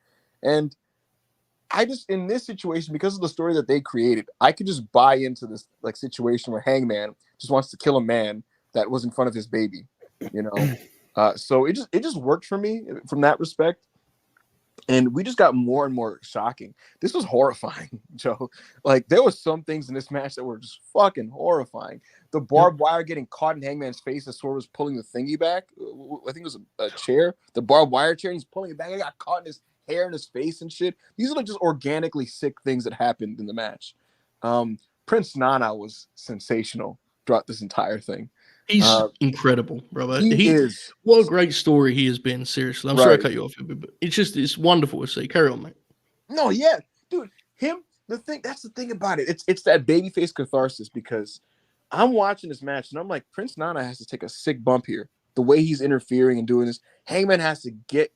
and I just, in this situation, because of the story that they created, I could just buy into this like situation where Hangman just wants to kill a man that was in front of his baby, So it just worked for me from that respect. And we just got more and more shocking. This was horrifying, Joe. Like there was some things in this match that were just fucking horrifying. The barbed wire getting caught in Hangman's face as Swerve was pulling the thingy back. I think it was a chair, the barbed wire chair. And he's pulling it back. It got caught in his hair and his face and shit. These are like just organically sick things that happened in the match. Prince Nana was sensational throughout this entire thing. He's incredible, brother. He is. What a great story he has been. Seriously, I'm sorry I cut you off, but it's wonderful to see. Carry on, mate. No, yeah, dude. That's the thing about it. It's that babyface catharsis because I'm watching this match and I'm like, Prince Nana has to take a sick bump here. The way he's interfering and doing this, Hangman has to get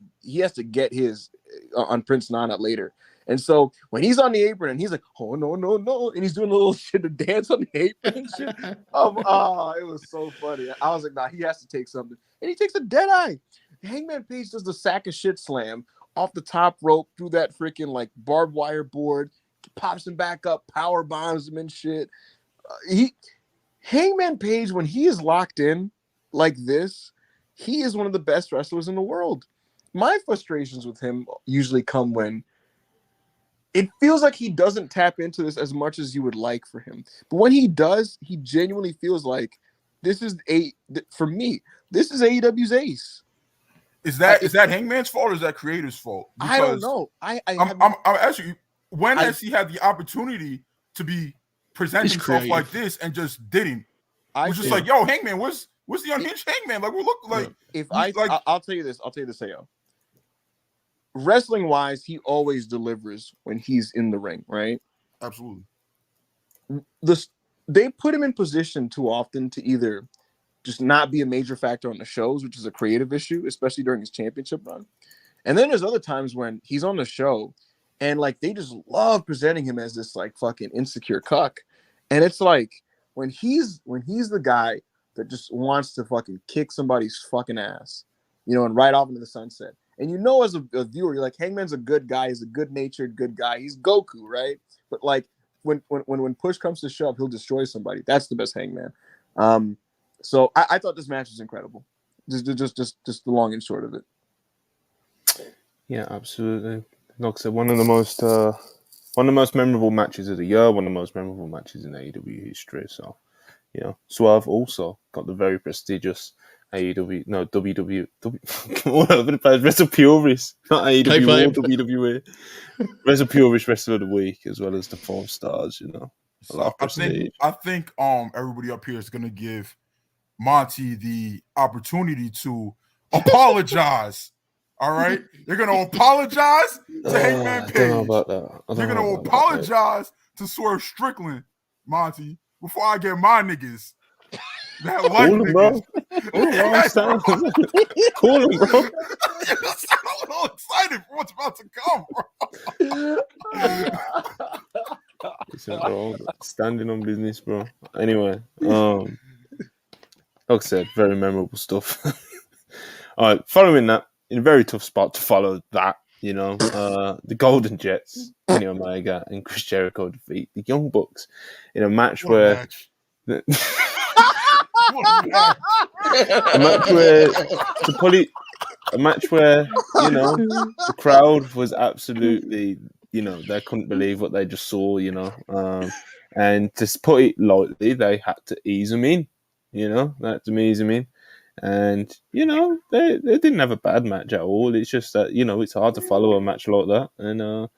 his on Prince Nana later. And so when he's on the apron and he's like, oh no, and he's doing a little shit to dance on the apron and shit. It was so funny. I was like, nah, he has to take something. And he takes a dead eye. Hangman Page does the sack of shit slam off the top rope through that freaking like barbed wire board, pops him back up, power bombs him and shit. Hangman Page, when he is locked in like this, he is one of the best wrestlers in the world. My frustrations with him usually come when it feels like he doesn't tap into this as much as you would like for him. But when he does, he genuinely feels like this is AEW's ace. Is that Hangman's fault or is that creator's fault? Because I don't know. I'm asking you, when has he had the opportunity to be present himself like this and just didn't? We're just like, yo, Hangman, what's the unhinged Hangman? Like we look like. I'll tell you this, Ayo. Wrestling wise, he always delivers when he's in the ring, right? Absolutely. They put him in position too often to either just not be a major factor on the shows, which is a creative issue, especially during his championship run. And then there's other times when he's on the show And like they just love presenting him as this like fucking insecure cuck. And it's like when he's the guy that just wants to fucking kick somebody's fucking ass, you know, and ride off into the sunset. And you know, as a viewer, you're like, Hangman's a good guy, he's a good-natured good guy, he's Goku, right? But like when push comes to shove, he'll destroy somebody. That's the best Hangman. So I thought this match was incredible. Just the long and short of it. Yeah, absolutely. Like I said, one of the most memorable matches of the year, one of the most memorable matches in AEW history. So, you know, Swerve also got the very prestigious WPW, all over the place, WrestlePurists, not AEW or WWE. WrestlePurists Wrestler of the Week, as well as the 4 stars, you know. So I think everybody up here is gonna give Monty the opportunity to apologize. All right, you're gonna apologize to Hangman Page. I don't know about that. You're gonna apologize to Swerve Strickland, Monty, before I get my niggas that like niggas. Cool him, bro. You sound a little excited for what's about to come, bro. Listen, bro, standing on business, bro. Anyway, like I said, very memorable stuff. All right, following that, in a very tough spot to follow that, you know, the Golden Jets, Kenny Omega and Chris Jericho defeat the Young Bucks in a match where a match where, you know, the crowd was absolutely, you know, they couldn't believe what they just saw, you know, and to put it lightly, they had to ease them in, you know, they had to ease them in. And, you know, they didn't have a bad match at all. It's just that, you know, it's hard to follow a match like that. And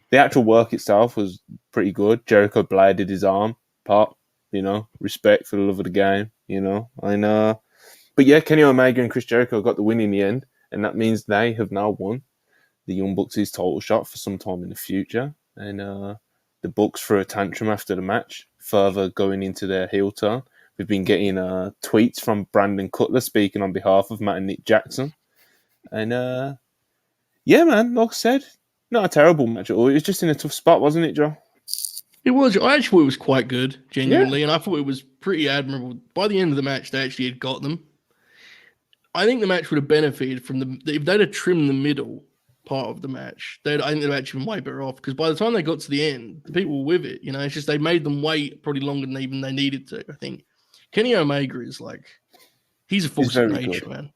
the actual work itself was pretty good. Jericho bladed his arm, pop, you know, respect for the love of the game, you know. And but yeah, Kenny Omega and Chris Jericho got the win in the end. And that means they have now won the Young Bucks' title shot for some time in the future. And the Bucks threw a tantrum after the match, further going into their heel turn. We've been getting tweets from Brandon Cutler speaking on behalf of Matt and Nick Jackson. And, yeah, man, like I said, not a terrible match at all. It was just in a tough spot, wasn't it, Joe? It was. I actually thought it was quite good, genuinely, and I thought it was pretty admirable. By the end of the match, they actually had got them. I think the match would have benefited from if they'd have trimmed the middle part of the match. I think they'd have actually been way better off, because by the time they got to the end, the people were with it. You know, it's just they made them wait probably longer than even they needed to, I think. Kenny Omega is like, he's a force of nature, man.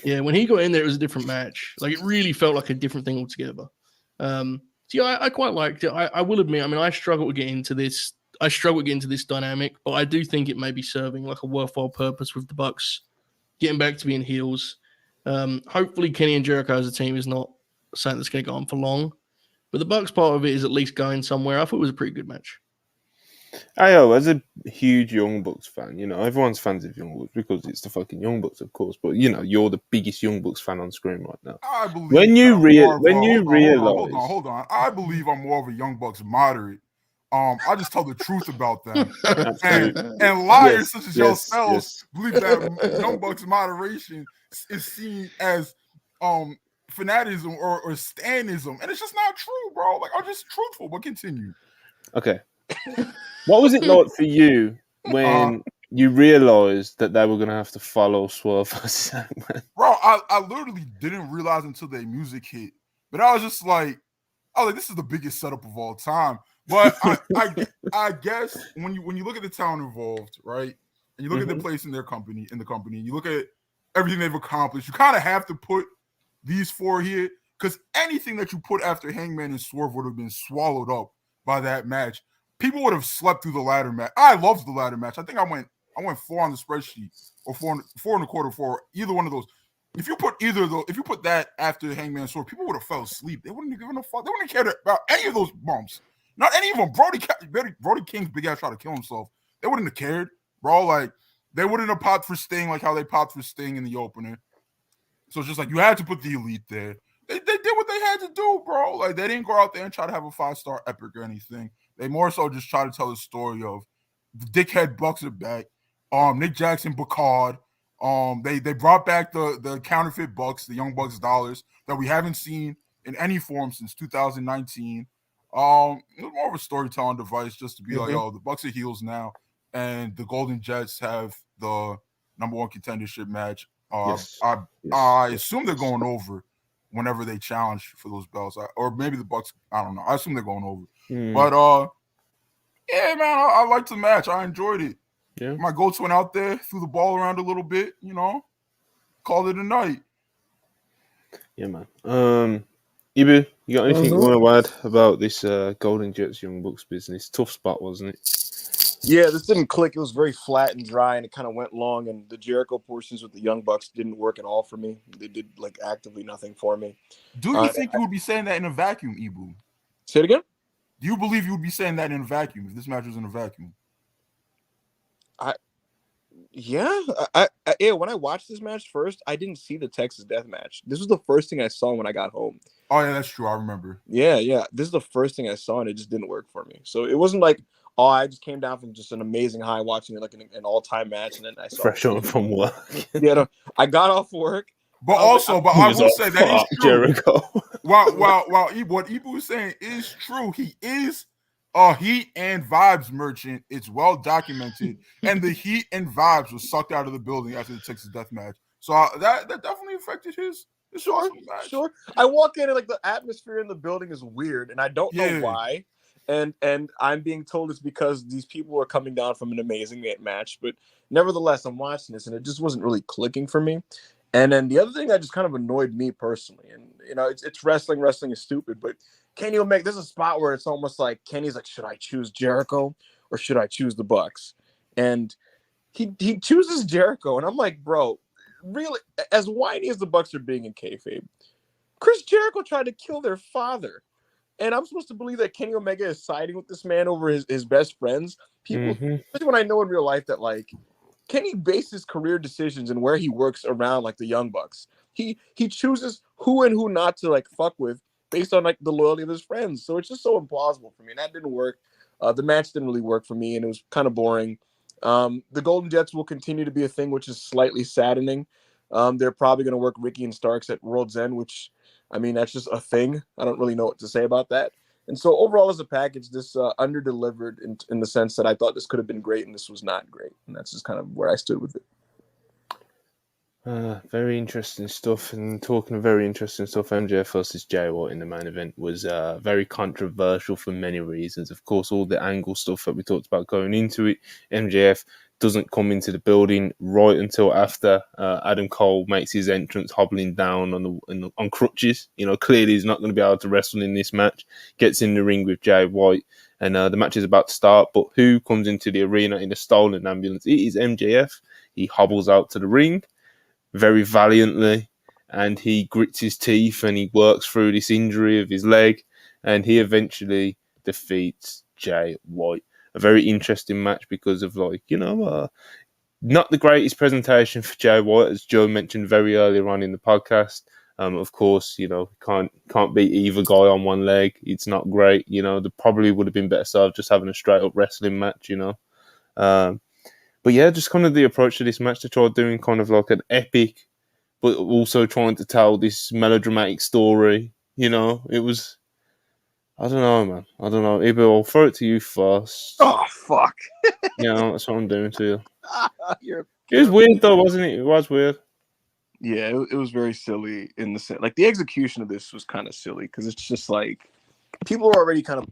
Yeah, when he got in there, it was a different match. Like, it really felt like a different thing altogether. So yeah, I quite liked it. I will admit, I mean, I struggle to get into this. I struggle to get into this dynamic, but I do think it may be serving like a worthwhile purpose with the Bucks getting back to being heels. Hopefully, Kenny and Jericho as a team is not something that's going to go on for long, but the Bucks part of it is at least going somewhere. I thought it was a pretty good match. As a huge Young Bucks fan, you know, everyone's fans of Young Bucks because it's the fucking Young Bucks, of course. But you know, you're the biggest Young Bucks fan on screen right now. I believe when you realize, hold on, I believe I'm more of a Young Bucks moderate. I just tell the truth about them, and liars such as yourselves believe that Young Bucks moderation is seen as fanatism or stanism, and it's just not true, bro. Like, I'm just truthful, but continue. Okay. What was it like for you when you realized that they were going to have to follow Swerve versus Hangman? Bro, I literally didn't realize until their music hit, but I was like, this is the biggest setup of all time. But I guess when you look at the talent involved, right, and you look at their place in the company, and you look at everything they've accomplished, you kind of have to put these 4 here, because anything that you put after Hangman and Swerve would have been swallowed up by that match. People would have slept through the ladder match. I loved the ladder match. I think I went 4 on the spreadsheet, or 4.25 for either one of those. If you put that after Hangman Sword, people would have fell asleep. They wouldn't have given a fuck. They wouldn't have cared about any of those bumps. Not any of them. Brody King's big ass tried to kill himself. They wouldn't have cared, bro. Like, they wouldn't have popped for Sting like how they popped for Sting in the opener. So it's just like, you had to put the Elite there. They did what they had to do, bro. Like, they didn't go out there and try to have a 5-star epic or anything. They more so just try to tell the story of the dickhead Bucks are back. Nick Jackson, Bacard. They brought back the counterfeit Bucks, the Young Bucks dollars that we haven't seen in any form since 2019. It was more of a storytelling device just to be like, the Bucks are heels now, and the Golden Jets have the number one contendership match. I assume they're going over whenever they challenge for those belts, or maybe the Bucks. I don't know. I assume they're going over. But yeah, man, I liked the match. I enjoyed it. Yeah. My goats went out there, threw the ball around a little bit, called it a night. Yeah, man. Ibu, you got anything you want to add about this Golden Jets Young Bucks business? Tough spot, wasn't it? Yeah, this didn't click. It was very flat and dry, and it kind of went long. And the Jericho portions with the Young Bucks didn't work at all for me. They did like actively nothing for me. Do you think you would be saying that in a vacuum, Ibu? Say it again. Do you believe you would be saying that in a vacuum if this match was in a vacuum? Yeah, when I watched this match first, I didn't see the Texas Death Match. This was the first thing I saw when I got home. Oh yeah, that's true. I remember. Yeah. This is the first thing I saw, and it just didn't work for me. So it wasn't like, I just came down from just an amazing high watching it like an all-time match, and then I saw fresh on from work. I got off work. But I will say that is true. Jericho. While what Ibu was saying is true, he is a Heat and Vibes merchant. It's well documented, and the Heat and Vibes was sucked out of the building after the Texas Death Match. So that definitely affected his Sure. I walk in and like the atmosphere in the building is weird, and I don't know why. And I'm being told it's because these people are coming down from an amazing match, but nevertheless, I'm watching this and it just wasn't really clicking for me. And then the other thing that just kind of annoyed me personally, and it's wrestling. Wrestling is stupid, but Kenny Omega, there's a spot where it's almost like Kenny's like, should I choose Jericho or should I choose the Bucks? And he chooses Jericho, and I'm like, bro, really? As whiny as the Bucks are being in kayfabe, Chris Jericho tried to kill their father. And I'm supposed to believe that Kenny Omega is siding with this man over his best friends. People, especially when I know in real life that like Kenny bases career decisions and where he works around like the Young Bucks. He chooses who and who not to like fuck with based on like the loyalty of his friends. So it's just so implausible for me. And that didn't work. The match didn't really work for me, and it was kind of boring. The Golden Jets will continue to be a thing, which is slightly saddening. They're probably going to work Ricky and Starks at World's End, which, I mean, that's just a thing. I don't really know what to say about that. And so overall as a package, this under-delivered in the sense that I thought this could have been great and this was not great. And that's just kind of where I stood with it. Very interesting stuff. And talking of very interesting stuff, MJF versus Jay White in the main event was very controversial for many reasons. Of course, all the angle stuff that we talked about going into it. MJF doesn't come into the building right until after Adam Cole makes his entrance, hobbling down on crutches. Clearly he's not going to be able to wrestle in this match. Gets in the ring with Jay White, and the match is about to start. But who comes into the arena in a stolen ambulance? It is MJF. He hobbles out to the ring very valiantly, and he grits his teeth and he works through this injury of his leg, and he eventually defeats Jay White. A very interesting match because of not the greatest presentation for Jay White, as Joe mentioned very earlier on in the podcast. Of course, can't beat either guy on one leg. It's not great. There probably would have been better served just having a straight up wrestling match. But yeah, just kind of the approach to this match to try doing kind of like an epic, but also trying to tell this melodramatic story. It was, I don't know, man. I don't know. Ibu, I'll throw it to you first. Oh, fuck. That's what I'm doing to you. It was weird though, wasn't it? It was weird. Yeah, it was very silly in the sense. Like the execution of this was kind of silly because it's just like people are already kind of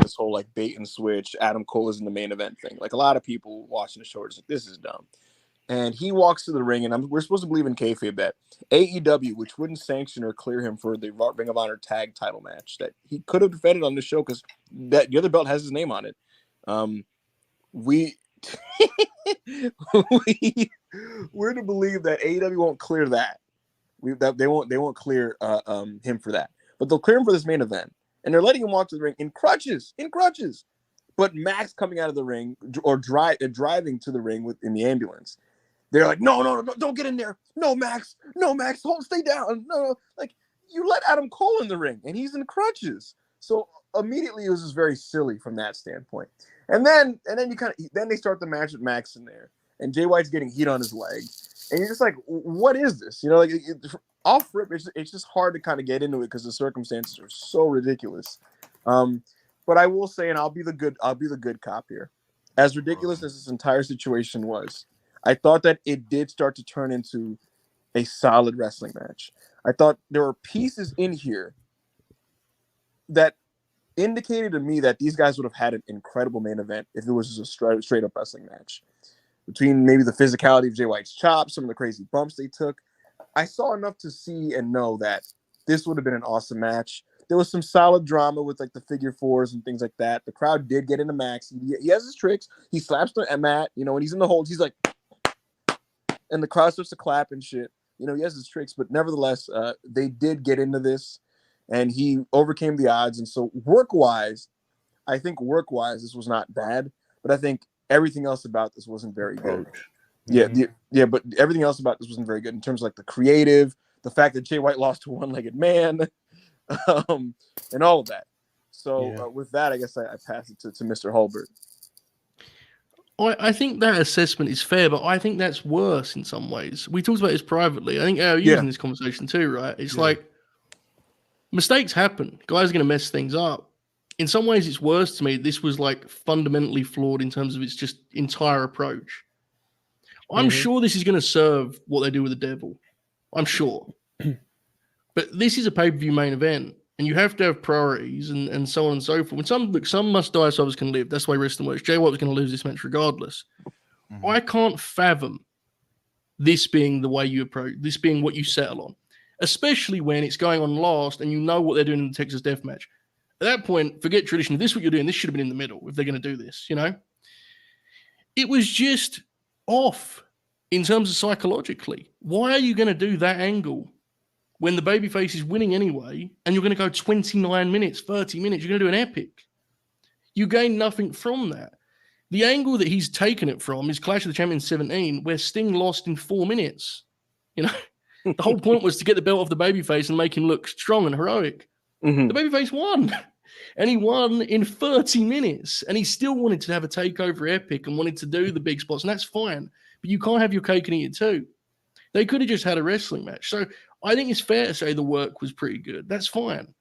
this whole like bait and switch. Adam Cole is in the main event thing. Like a lot of people watching the show are just like, this is dumb. And he walks to the ring, and we're supposed to believe in kayfabe that AEW, which wouldn't sanction or clear him for the Ring of Honor tag title match, that he could have defended on the show because that the other belt has his name on it. We're to believe that AEW won't clear that. They won't clear him for that, but they'll clear him for this main event, and they're letting him walk to the ring in crutches. But Max coming out of the ring or driving to the ring in the ambulance. They're like, no, don't get in there. No, Max, stay down. No, like you let Adam Cole in the ring and he's in crutches. So immediately it was just very silly from that standpoint. And then they start the match with Max in there, and Jay White's getting heat on his leg, And you're just like, what is this? You know, like off rip, it's just hard to kind of get into it because the circumstances are so ridiculous. But I will say, and I'll be the good cop here. As ridiculous as this entire situation was, I thought that it did start to turn into a solid wrestling match. I thought there were pieces in here that indicated to me that these guys would have had an incredible main event if it was just a straight up wrestling match. Between maybe the physicality of Jay White's chops, some of the crazy bumps they took, I saw enough to see and know that this would have been an awesome match. There was some solid drama with like the figure fours and things like that. The crowd did get into Max. He has his tricks. He slaps the mat, you know, when he's in the hold, he's like, and the crowd starts to clap and shit. You know, he has his tricks, but nevertheless, they did get into this, and he overcame the odds. And so work-wise, this was not bad, but I think everything else about this wasn't very good. But everything else about this wasn't very good in terms of like the creative, the fact that Jay White lost to a one-legged man, and all of that. So with that, I guess I pass it to Mr. Hulbert. I think that assessment is fair, but I think that's worse in some ways. We talked about this privately. I think you're using this conversation too, right? It's like mistakes happen. Guys are going to mess things up. In some ways, it's worse to me. This was like fundamentally flawed in terms of its just entire approach. I'm sure this is going to serve what they do with the Devil. I'm sure. But this is a pay-per-view main event, and you have to have priorities and so on and so forth. And some must die so others can live. That's the way wrestling works. Jay White was going to lose this match regardless. I can't fathom this being the way you approach, this being what you settle on, especially when it's going on last and you know what they're doing in the Texas Death Match. At that point, forget tradition. If this is what you're doing, this should have been in the middle if they're going to do this, you know? It was just off in terms of psychologically. Why are you going to do that angle when the babyface is winning anyway, and you're going to go 29 minutes, 30 minutes, you're going to do an epic? You gain nothing from that. The angle that he's taken it from is Clash of the Champions 17, where Sting lost in 4 minutes. You know, the whole point was to get the belt off the babyface and make him look strong and heroic. The babyface won, and he won in 30 minutes, and he still wanted to have a takeover epic and wanted to do the big spots, and that's fine, but you can't have your cake and eat it too. They could have just had a wrestling match. So I think it's fair to say the work was pretty good. That's fine.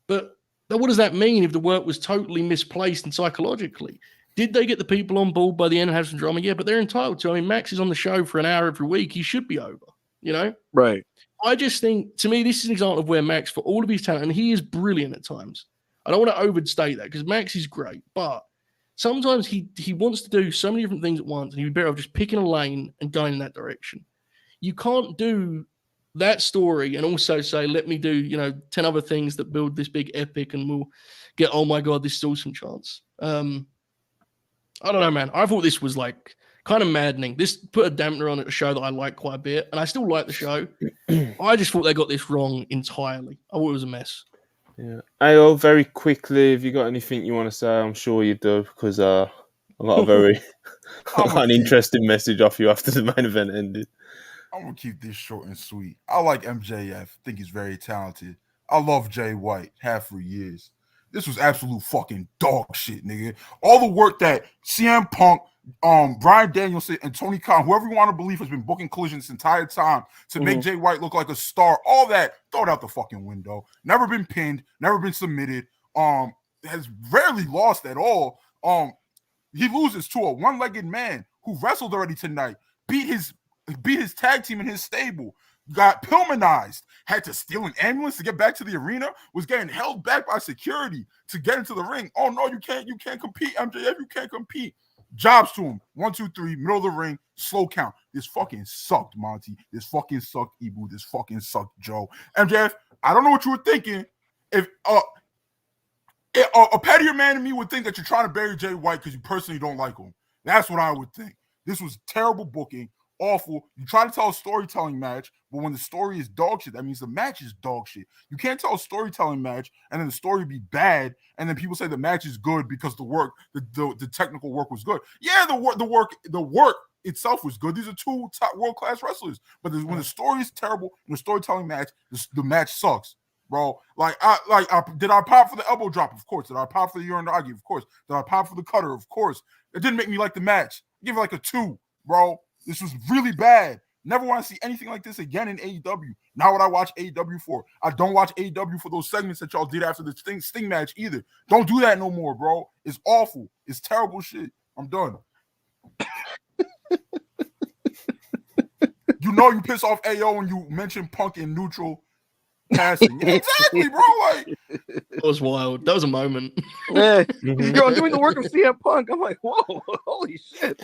But what does that mean if the work was totally misplaced and psychologically? Did they get the people on board by the end and have some drama? Yeah, but they're entitled to. I mean, Max is on the show for an hour every week. He should be over, you know? Right. I just think, to me, this is an example of where Max, for all of his talent, and he is brilliant at times. I don't want to overstate that because Max is great, but sometimes he wants to do so many different things at once, and he'd be better off just picking a lane and going in that direction. You can't do that story and also say, let me do, 10 other things that build this big epic and we'll get, oh my God, this is awesome chance. I don't know, man. I thought this was like kind of maddening. This put a dampener on a show that I like quite a bit, and I still like the show. I just thought they got this wrong entirely. I thought it was a mess. Yeah. Ayo, very quickly, have you got anything you want to say? I'm sure you do, because I got a very interesting message off you after the main event ended. I'm going to keep this short and sweet. I like MJF. think he's very talented. I love Jay White. Have for years. This was absolute fucking dog shit, nigga. All the work that CM Punk, Bryan Danielson, and Tony Khan, whoever you want to believe has been booking Collision this entire time to make Jay White look like a star, all that, throw it out the fucking window. Never been pinned, never been submitted, has rarely lost at all. He loses to a one-legged man who wrestled already tonight, beat his tag team in his stable, got Pillmanized, had to steal an ambulance to get back to the arena, was getting held back by security to get into the ring. Oh no, you can't compete, MJF, you can't compete. Jobs to him. 1, 2, 3, middle of the ring, slow count. This fucking sucked, Monty. This fucking sucked, Ibu. This fucking sucked, Joe. MJF, I don't know what you were thinking. If a pettier man in me would think that you're trying to bury Jay White because you personally don't like him. That's what I would think. This was terrible booking. Awful. You try to tell a storytelling match, but when the story is dog shit, that means the match is dog shit. You can't tell a storytelling match and then the story be bad, and then people say the match is good because the technical work was good. Yeah, the work itself was good. These are two top world-class wrestlers. But when the story is terrible in the storytelling match, the match sucks, bro. Did I pop for the elbow drop? Of course. Did I pop for the uranagi? Of course. Did I pop for the cutter? Of course. It didn't make me like the match. I give it like a 2, bro. This was really bad. Never want to see anything like this again in AEW. Not what I watch AEW for. I don't watch AEW for those segments that y'all did after the Sting match either. Don't do that no more, bro. It's awful. It's terrible shit. I'm done. You know you piss off AO when you mention Punk in neutral passing. Exactly, bro. Like, That was wild. That was a moment. Yeah, you're doing the work of CM Punk. I'm like, whoa, holy shit.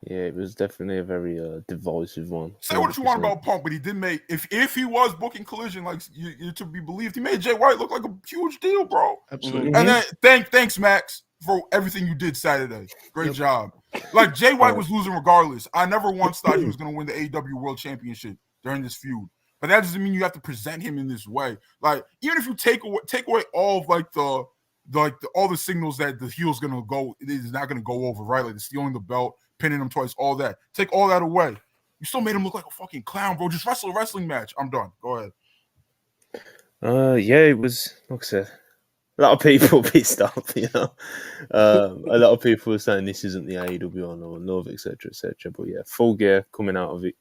Yeah, it was definitely a very divisive one. say what you want about Punk, but he did make, if he was booking Collision like you to be believed, he made Jay White look like a huge deal, bro. Absolutely. And then thanks, Max, for everything you did Saturday. Great job. Like, Jay White was losing regardless. I never once thought he was going to win the AEW World Championship during this feud. But that doesn't mean you have to present him in this way. Like, even if you take away all of like all the signals that the heel's gonna go, it is not gonna go over, right? Like the stealing the belt, pinning him twice, all that. Take all that away. You still made him look like a fucking clown, bro. Just wrestle a wrestling match. I'm done. Go ahead. Yeah, it was, like I said, a lot of people pissed off, you know. A lot of people were saying this isn't the AEW I know and love, etc., etc. But yeah, Full Gear coming out of it,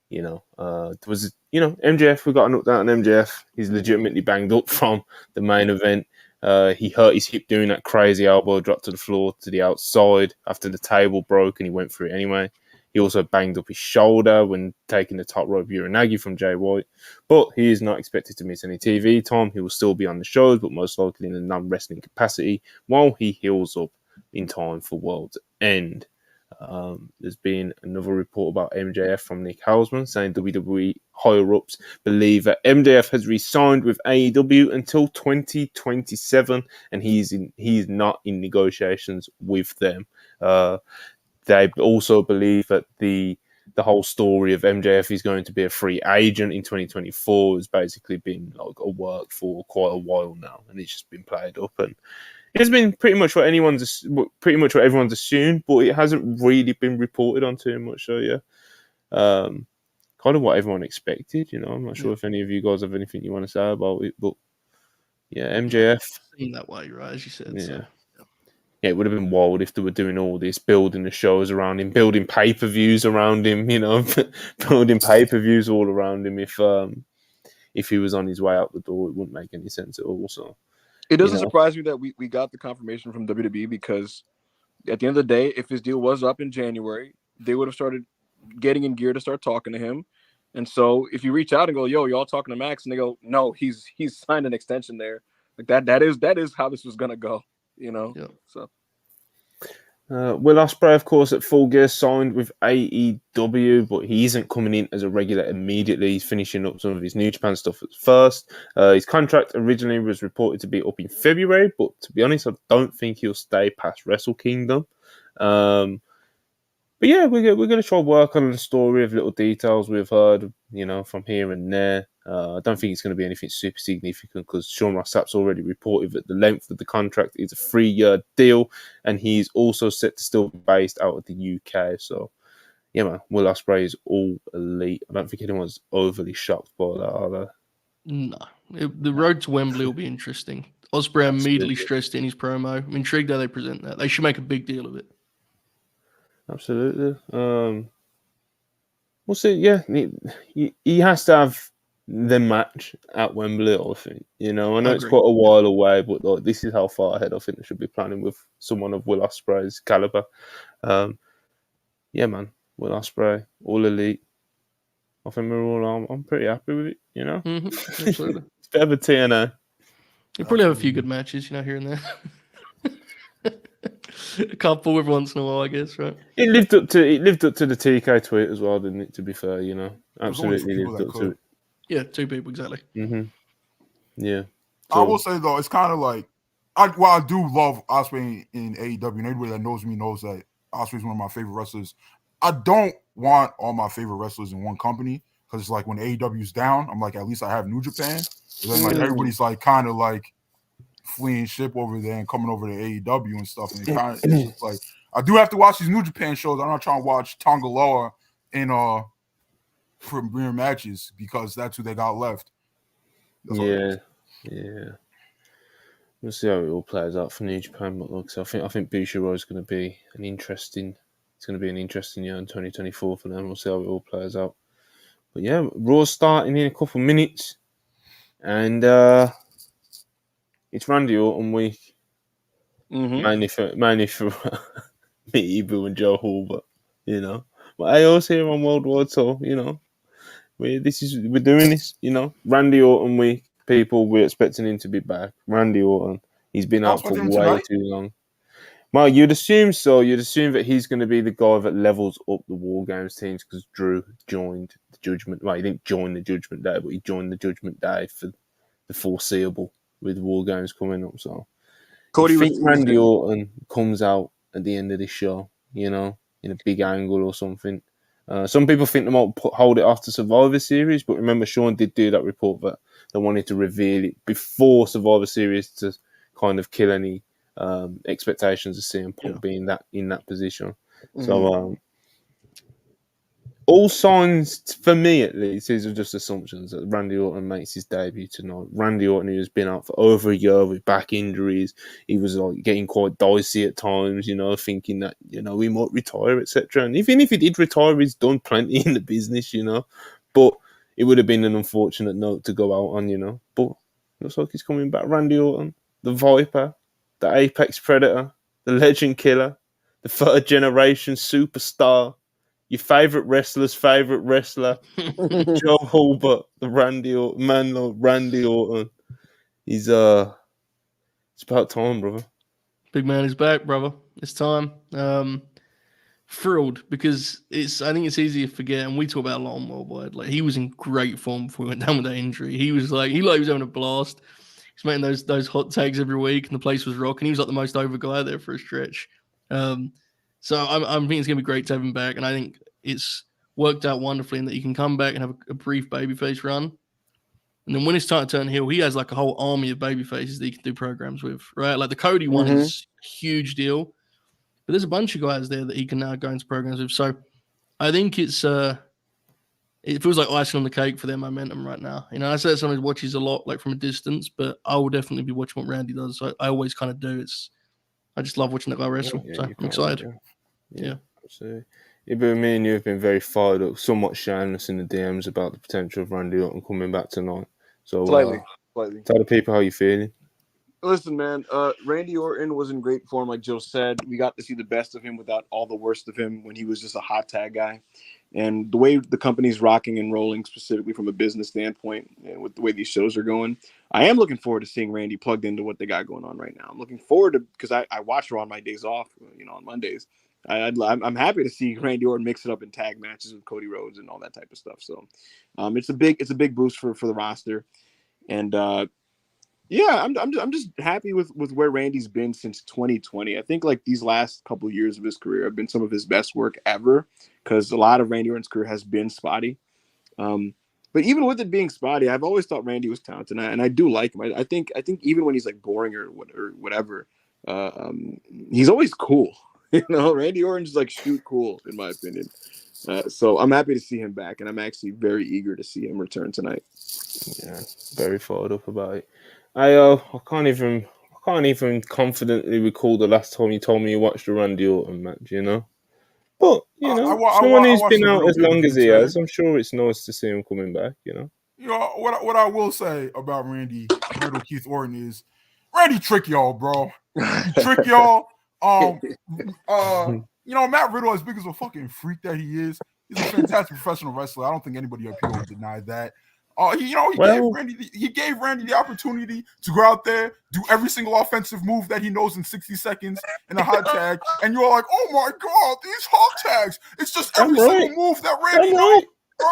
you know. There was, you know, MJF, we got an update on MJF. He's legitimately banged up from the main event. He hurt his hip doing that crazy elbow drop to the floor to the outside after the table broke, and he went through it anyway. He also banged up his shoulder when taking the top rope Uranagi from Jay White. But he is not expected to miss any TV time. He will still be on the shows, but most likely in a non-wrestling capacity while he heals up in time for World's End. There's been another report about MJF from Nick Hausman saying WWE higher-ups believe that MJF has re-signed with AEW until 2027 and he's not in negotiations with them. They also believe that the whole story of MJF is going to be a free agent in 2024 has basically been like a work for quite a while now, and it's just been played up. And it's been pretty much what everyone's assumed, but it hasn't really been reported on too much. So yeah, kind of what everyone expected. You know, I'm not sure if any of you guys have anything you want to say about it, but yeah, MJF Seemed that way, right? As you said. Yeah. So. Yeah, it would have been wild if they were doing all this, building the shows around him, building pay-per-views around him, you know, building pay-per-views all around him. If he was on his way out the door, it wouldn't make any sense at all. So it doesn't surprise me that we got the confirmation from WWE, because at the end of the day, if his deal was up in January, they would have started getting in gear to start talking to him. And so if you reach out and go, yo, y'all talking to Max, and they go, no, he's signed an extension there. Like that is how this was gonna go. You know, so Will Ospreay, of course, at Full Gear signed with AEW, but he isn't coming in as a regular immediately. He's finishing up some of his New Japan stuff at first. His contract originally was reported to be up in February, but to be honest, I don't think he'll stay past Wrestle Kingdom. But yeah, we're going to try to work on the story of little details we've heard, you know, from here and there. I don't think it's going to be anything super significant because Sean Ross Sapp's already reported that the length of the contract is a 3-year deal, and he's also set to still be based out of the UK. So, yeah, man, Will Ospreay is all elite. I don't think anyone's overly shocked by that, are they? No. The road to Wembley will be interesting. Ospreay immediately stressed in his promo. I'm intrigued how they present that. They should make a big deal of it. Absolutely. We'll see. Yeah, he has to have the match at Wembley, I think. You know, I know it's quite a while away, but like, this is how far ahead I think they should be planning with someone of Will Ospreay's caliber. Yeah, man, Will Ospreay, all elite. I think we're all. I'm pretty happy with it. You know, absolutely. It's a bit of a TNA. You probably have a few good matches, you know, here and there. A couple every once in a while, I guess, right? It lived up to the TK tweet as well, didn't it? To be fair, you know, absolutely lived up to it. Yeah, 2 people exactly. Mm-hmm. Yeah. I will say though, it's kind of like, I do love Ospreay in AEW, and everybody that knows me knows that Ospreay is one of my favorite wrestlers. I don't want all my favorite wrestlers in one company, because it's like when AEW's down, I'm like, at least I have New Japan. And then like everybody's like kind of like fleeing ship over there and coming over to AEW and stuff. And it kind of, it's like, I do have to watch these New Japan shows. I'm not trying to watch Tongaloa in premiere matches because that's who they got left. Yeah. We'll see how it all plays out for New Japan. But look, so I think Bushiroad is going to be an interesting. It's going to be an interesting year in 2024 for them. We'll see how it all plays out. But yeah, Raw's starting in a couple of minutes, and it's Randy Orton week, mainly for me, Ibu, and Joe Hall. But but AO's here on Worldwide, so we're doing this. Randy Orton week. People, we're expecting him to be back. Randy Orton, he's been I'll out for expect him way tonight. too long. Well, you'd assume so. You'd assume that he's going to be the guy that levels up the War Games teams because Drew joined the Judgment. Well, he didn't join the Judgment Day, but he joined the Judgment Day for the foreseeable with War Games coming up. So, Cody I was think Randy Orton comes out at the end of this show, in a big angle or something. Some people think they might hold it after Survivor Series, but remember, Sean did do that report that they wanted to reveal it before Survivor Series to kind of kill any expectations of CM Punk being in that position. So all signs, for me at least, these are just assumptions that Randy Orton makes his debut tonight. Randy Orton, who has been out for over a year with back injuries, he was getting quite dicey at times, thinking that he might retire, etc. And even if he did retire, he's done plenty in the business, But it would have been an unfortunate note to go out on, But looks like he's coming back. Randy Orton, the Viper, the Apex Predator, the Legend Killer, the third generation superstar, your favourite wrestler's favourite wrestler, Joe Hulbert, the Randy Orton, man like Randy Orton. He's it's about time, brother. Big man is back, brother. It's time. Thrilled because I think it's easy to forget, and we talk about a lot on Worldwide. Like, he was in great form before he went down with that injury. He was having a blast. He's making those hot tags every week, and the place was rocking. He was like the most over guy there for a stretch. So I think it's gonna be great to have him back, and I think it's worked out wonderfully in that he can come back and have a brief babyface run, and then when it's time to turn heel, he has like a whole army of babyfaces that he can do programs with, right? Like the Cody one is a huge deal, but there's a bunch of guys there that he can now go into programs with. So I think it feels like icing on the cake for their momentum right now. I say that someone watches a lot like from a distance, but I will definitely be watching what Randy does. So I always kind of do. I just love watching that guy wrestle. So I'm excited. Yeah. So, but me and you have been very fired up, somewhat shameless in the DMs about the potential of Randy Orton coming back tonight. So slightly. Tell the people how you're feeling. Listen, man, Randy Orton was in great form, like Joe said. We got to see the best of him without all the worst of him when he was just a hot tag guy. And the way the company's rocking and rolling, specifically from a business standpoint, and with the way these shows are going, I am looking forward to seeing Randy plugged into what they got going on right now. I'm looking forward to, because I watch her on my days off, on Mondays. I'm happy to see Randy Orton mix it up in tag matches with Cody Rhodes and all that type of stuff. So it's a big boost for the roster. And yeah, I'm just happy with where Randy's been since 2020. I think like these last couple of years of his career have been some of his best work ever, because a lot of Randy Orton's career has been spotty. But even with it being spotty, I've always thought Randy was talented, and I do like him. I think even when he's like boring or whatever, he's always cool. Randy Orton's like shoot cool in my opinion. So I'm happy to see him back, and I'm actually very eager to see him return tonight. Yeah, very fired up about it. I can't even confidently recall the last time you told me you watched a Randy Orton match. But someone who's been out as long as he has, I'm sure it's nice to see him coming back. What I will say about Randall Keith Orton is Randy trick y'all, bro. He trick y'all. Matt Riddle, as big as a fucking freak that he is, he's a fantastic professional wrestler. I don't think anybody up here will deny that. He gave Randy the opportunity to go out there, do every single offensive move that he knows in 60 seconds in a hot tag, and you're like, oh my god, these hot tags! It's just every single move that Randy knows, bro.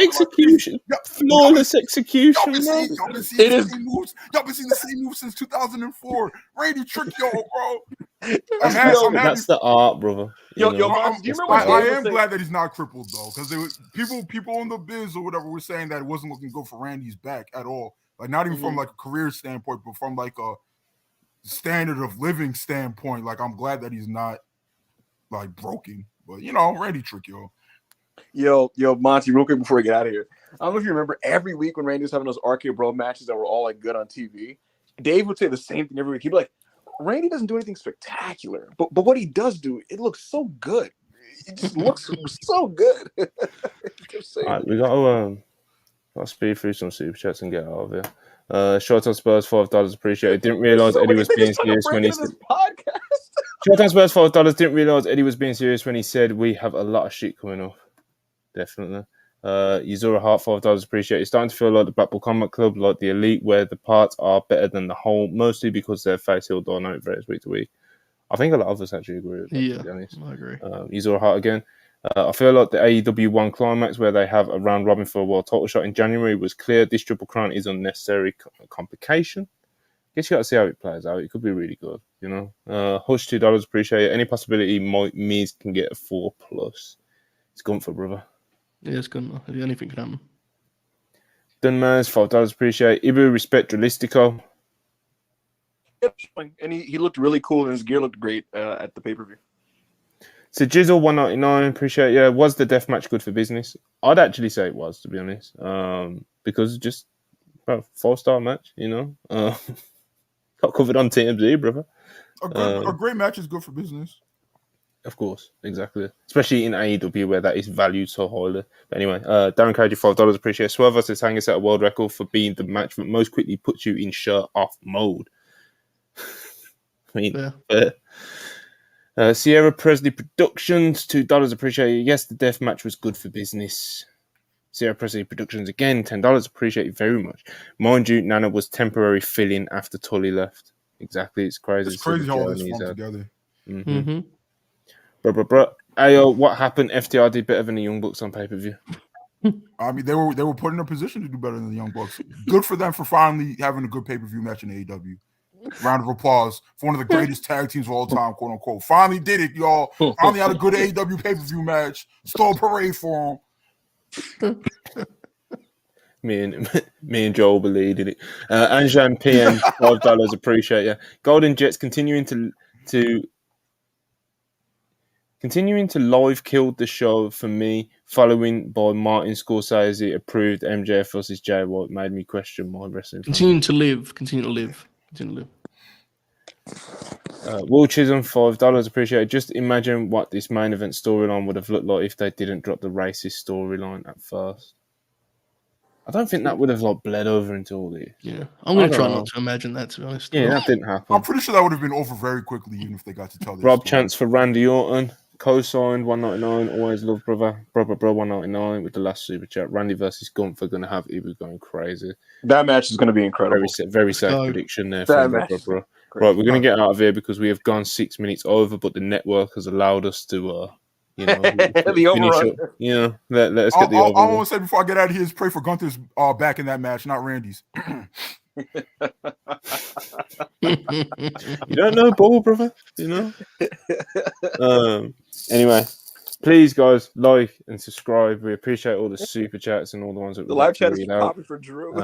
Execution, flawless execution. Y'all been seeing the same moves since 2004. Randy trick y'all, bro. That's the art, brother. Do you remember? I am glad that he's not crippled though, because people on the biz or whatever were saying that it wasn't looking good for Randy's back at all. Like not even from like a career standpoint, but from like a standard of living standpoint. Like I'm glad that he's not like broken. But Randy trick y'all. Yo, Monty, real quick before we get out of here. I don't know if you remember every week when Randy was having those Arcade Bro matches that were all like good on TV. Dave would say the same thing every week. He'd be like, Randy doesn't do anything spectacular, but what he does do, it looks so good. He just looks so good. All right, we got to speed through some super chats and get out of here. Short on Spurs, $5 appreciated. Didn't realize Eddie was being serious when he said. Short on Spurs, $5 didn't realize Eddie was being serious when he said we have a lot of shit coming up. Definitely. Yuzura Hart, $5 appreciated. It's starting to feel like the Blackpool Combat Club, like the Elite, where the parts are better than the whole, mostly because their face heel dynamic varies week to week. I think a lot of us actually agree with that, to be honest. I agree. Yuzura Hart again. I feel like the AEW 1 climax where they have a round robin for a world title shot in January was clear. This Triple Crown is unnecessary complication. Guess you got to see how it plays out. It could be really good, you know. Hush, $2, appreciate it. Any possibility Miz can get a 4+. It's Gunther, brother. Yeah, it's good. Anything can happen. Dunmaz, $5, appreciate it. Ibu, respect Dralistico. And he looked really cool, and his gear looked great at the pay-per-view. So Jizzle, $1.99, appreciate it. Yeah, was the death match good for business? I'd actually say it was, to be honest. Because just a 4-star match, you know. Got covered on TMZ, brother. A great match is good for business. Of course, exactly. Especially in AEW where that is valued so highly. But anyway, Darren Cage, $5, appreciate it. Swerve versus Hanger set a world record for being the match that most quickly puts you in shirt off mode. I mean, Sierra Presley Productions, $2, appreciate it. Yes, the death match was good for business. Sierra Presley Productions again, $10, appreciate it very much. Mind you, Nana was temporary fill-in after Tully left. Exactly, it's crazy. It's crazy how all this formed together. Mm-hmm. Bruh. Ayo, what happened? FTR did better than the Young Bucks on pay-per-view. I mean, they were put in a position to do better than the Young Bucks. Good for them for finally having a good pay-per-view match in AEW. Round of applause for one of the greatest tag teams of all time, quote unquote. Finally did it, y'all. Finally had a good AEW pay-per-view match. Stole a parade for them. Me and Joel believed in it. Anjan PM, $5, appreciate you. Golden Jets continuing to live killed the show for me, following by Martin Scorsese approved MJF versus Jay White made me question my wrestling. Continue to live. Will Chisholm, $5, appreciate it. Just imagine what this main event storyline would have looked like if they didn't drop the racist storyline at first. I don't think that would have bled over into all this. Yeah, I'm going to try not to imagine that, to be honest. Yeah, that didn't happen. I'm pretty sure that would have been over very quickly, even if they got to tell this Rob story. Chance for Randy Orton, co-signed, $1.99. Always love brother, $1.99 with the last super chat. Randy versus Gunther going to have Ibu going crazy. That match is going to be incredible. Very safe prediction there from bro. Right, we're going to get out of here because we have gone 6 minutes over, but the network has allowed us to, the overrun. Up. Let us get the overrun. All I want to say before I get out of here is pray for Gunther's back in that match, not Randy's. You don't know ball, brother. You know. Anyway, please, guys, like and subscribe. We appreciate all the super chats and all the ones that the live chat is popping for Drew.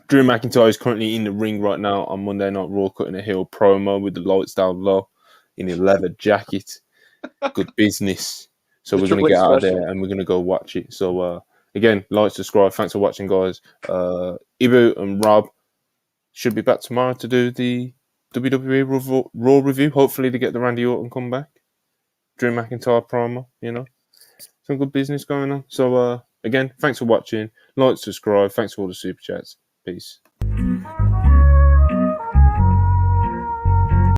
Drew McIntyre is currently in the ring right now on Monday Night Raw, cutting a heel promo with the lights down low in a leather jacket. Good business. So we're going to get out of there and we're going to go watch it. So again, like, subscribe. Thanks for watching, guys. Ibu and Rob should be back tomorrow to do the WWE Raw review. Hopefully to get the Randy Orton comeback. Drew McIntyre promo, some good business going on. So again, thanks for watching. Like, subscribe. Thanks for all the super chats. Peace.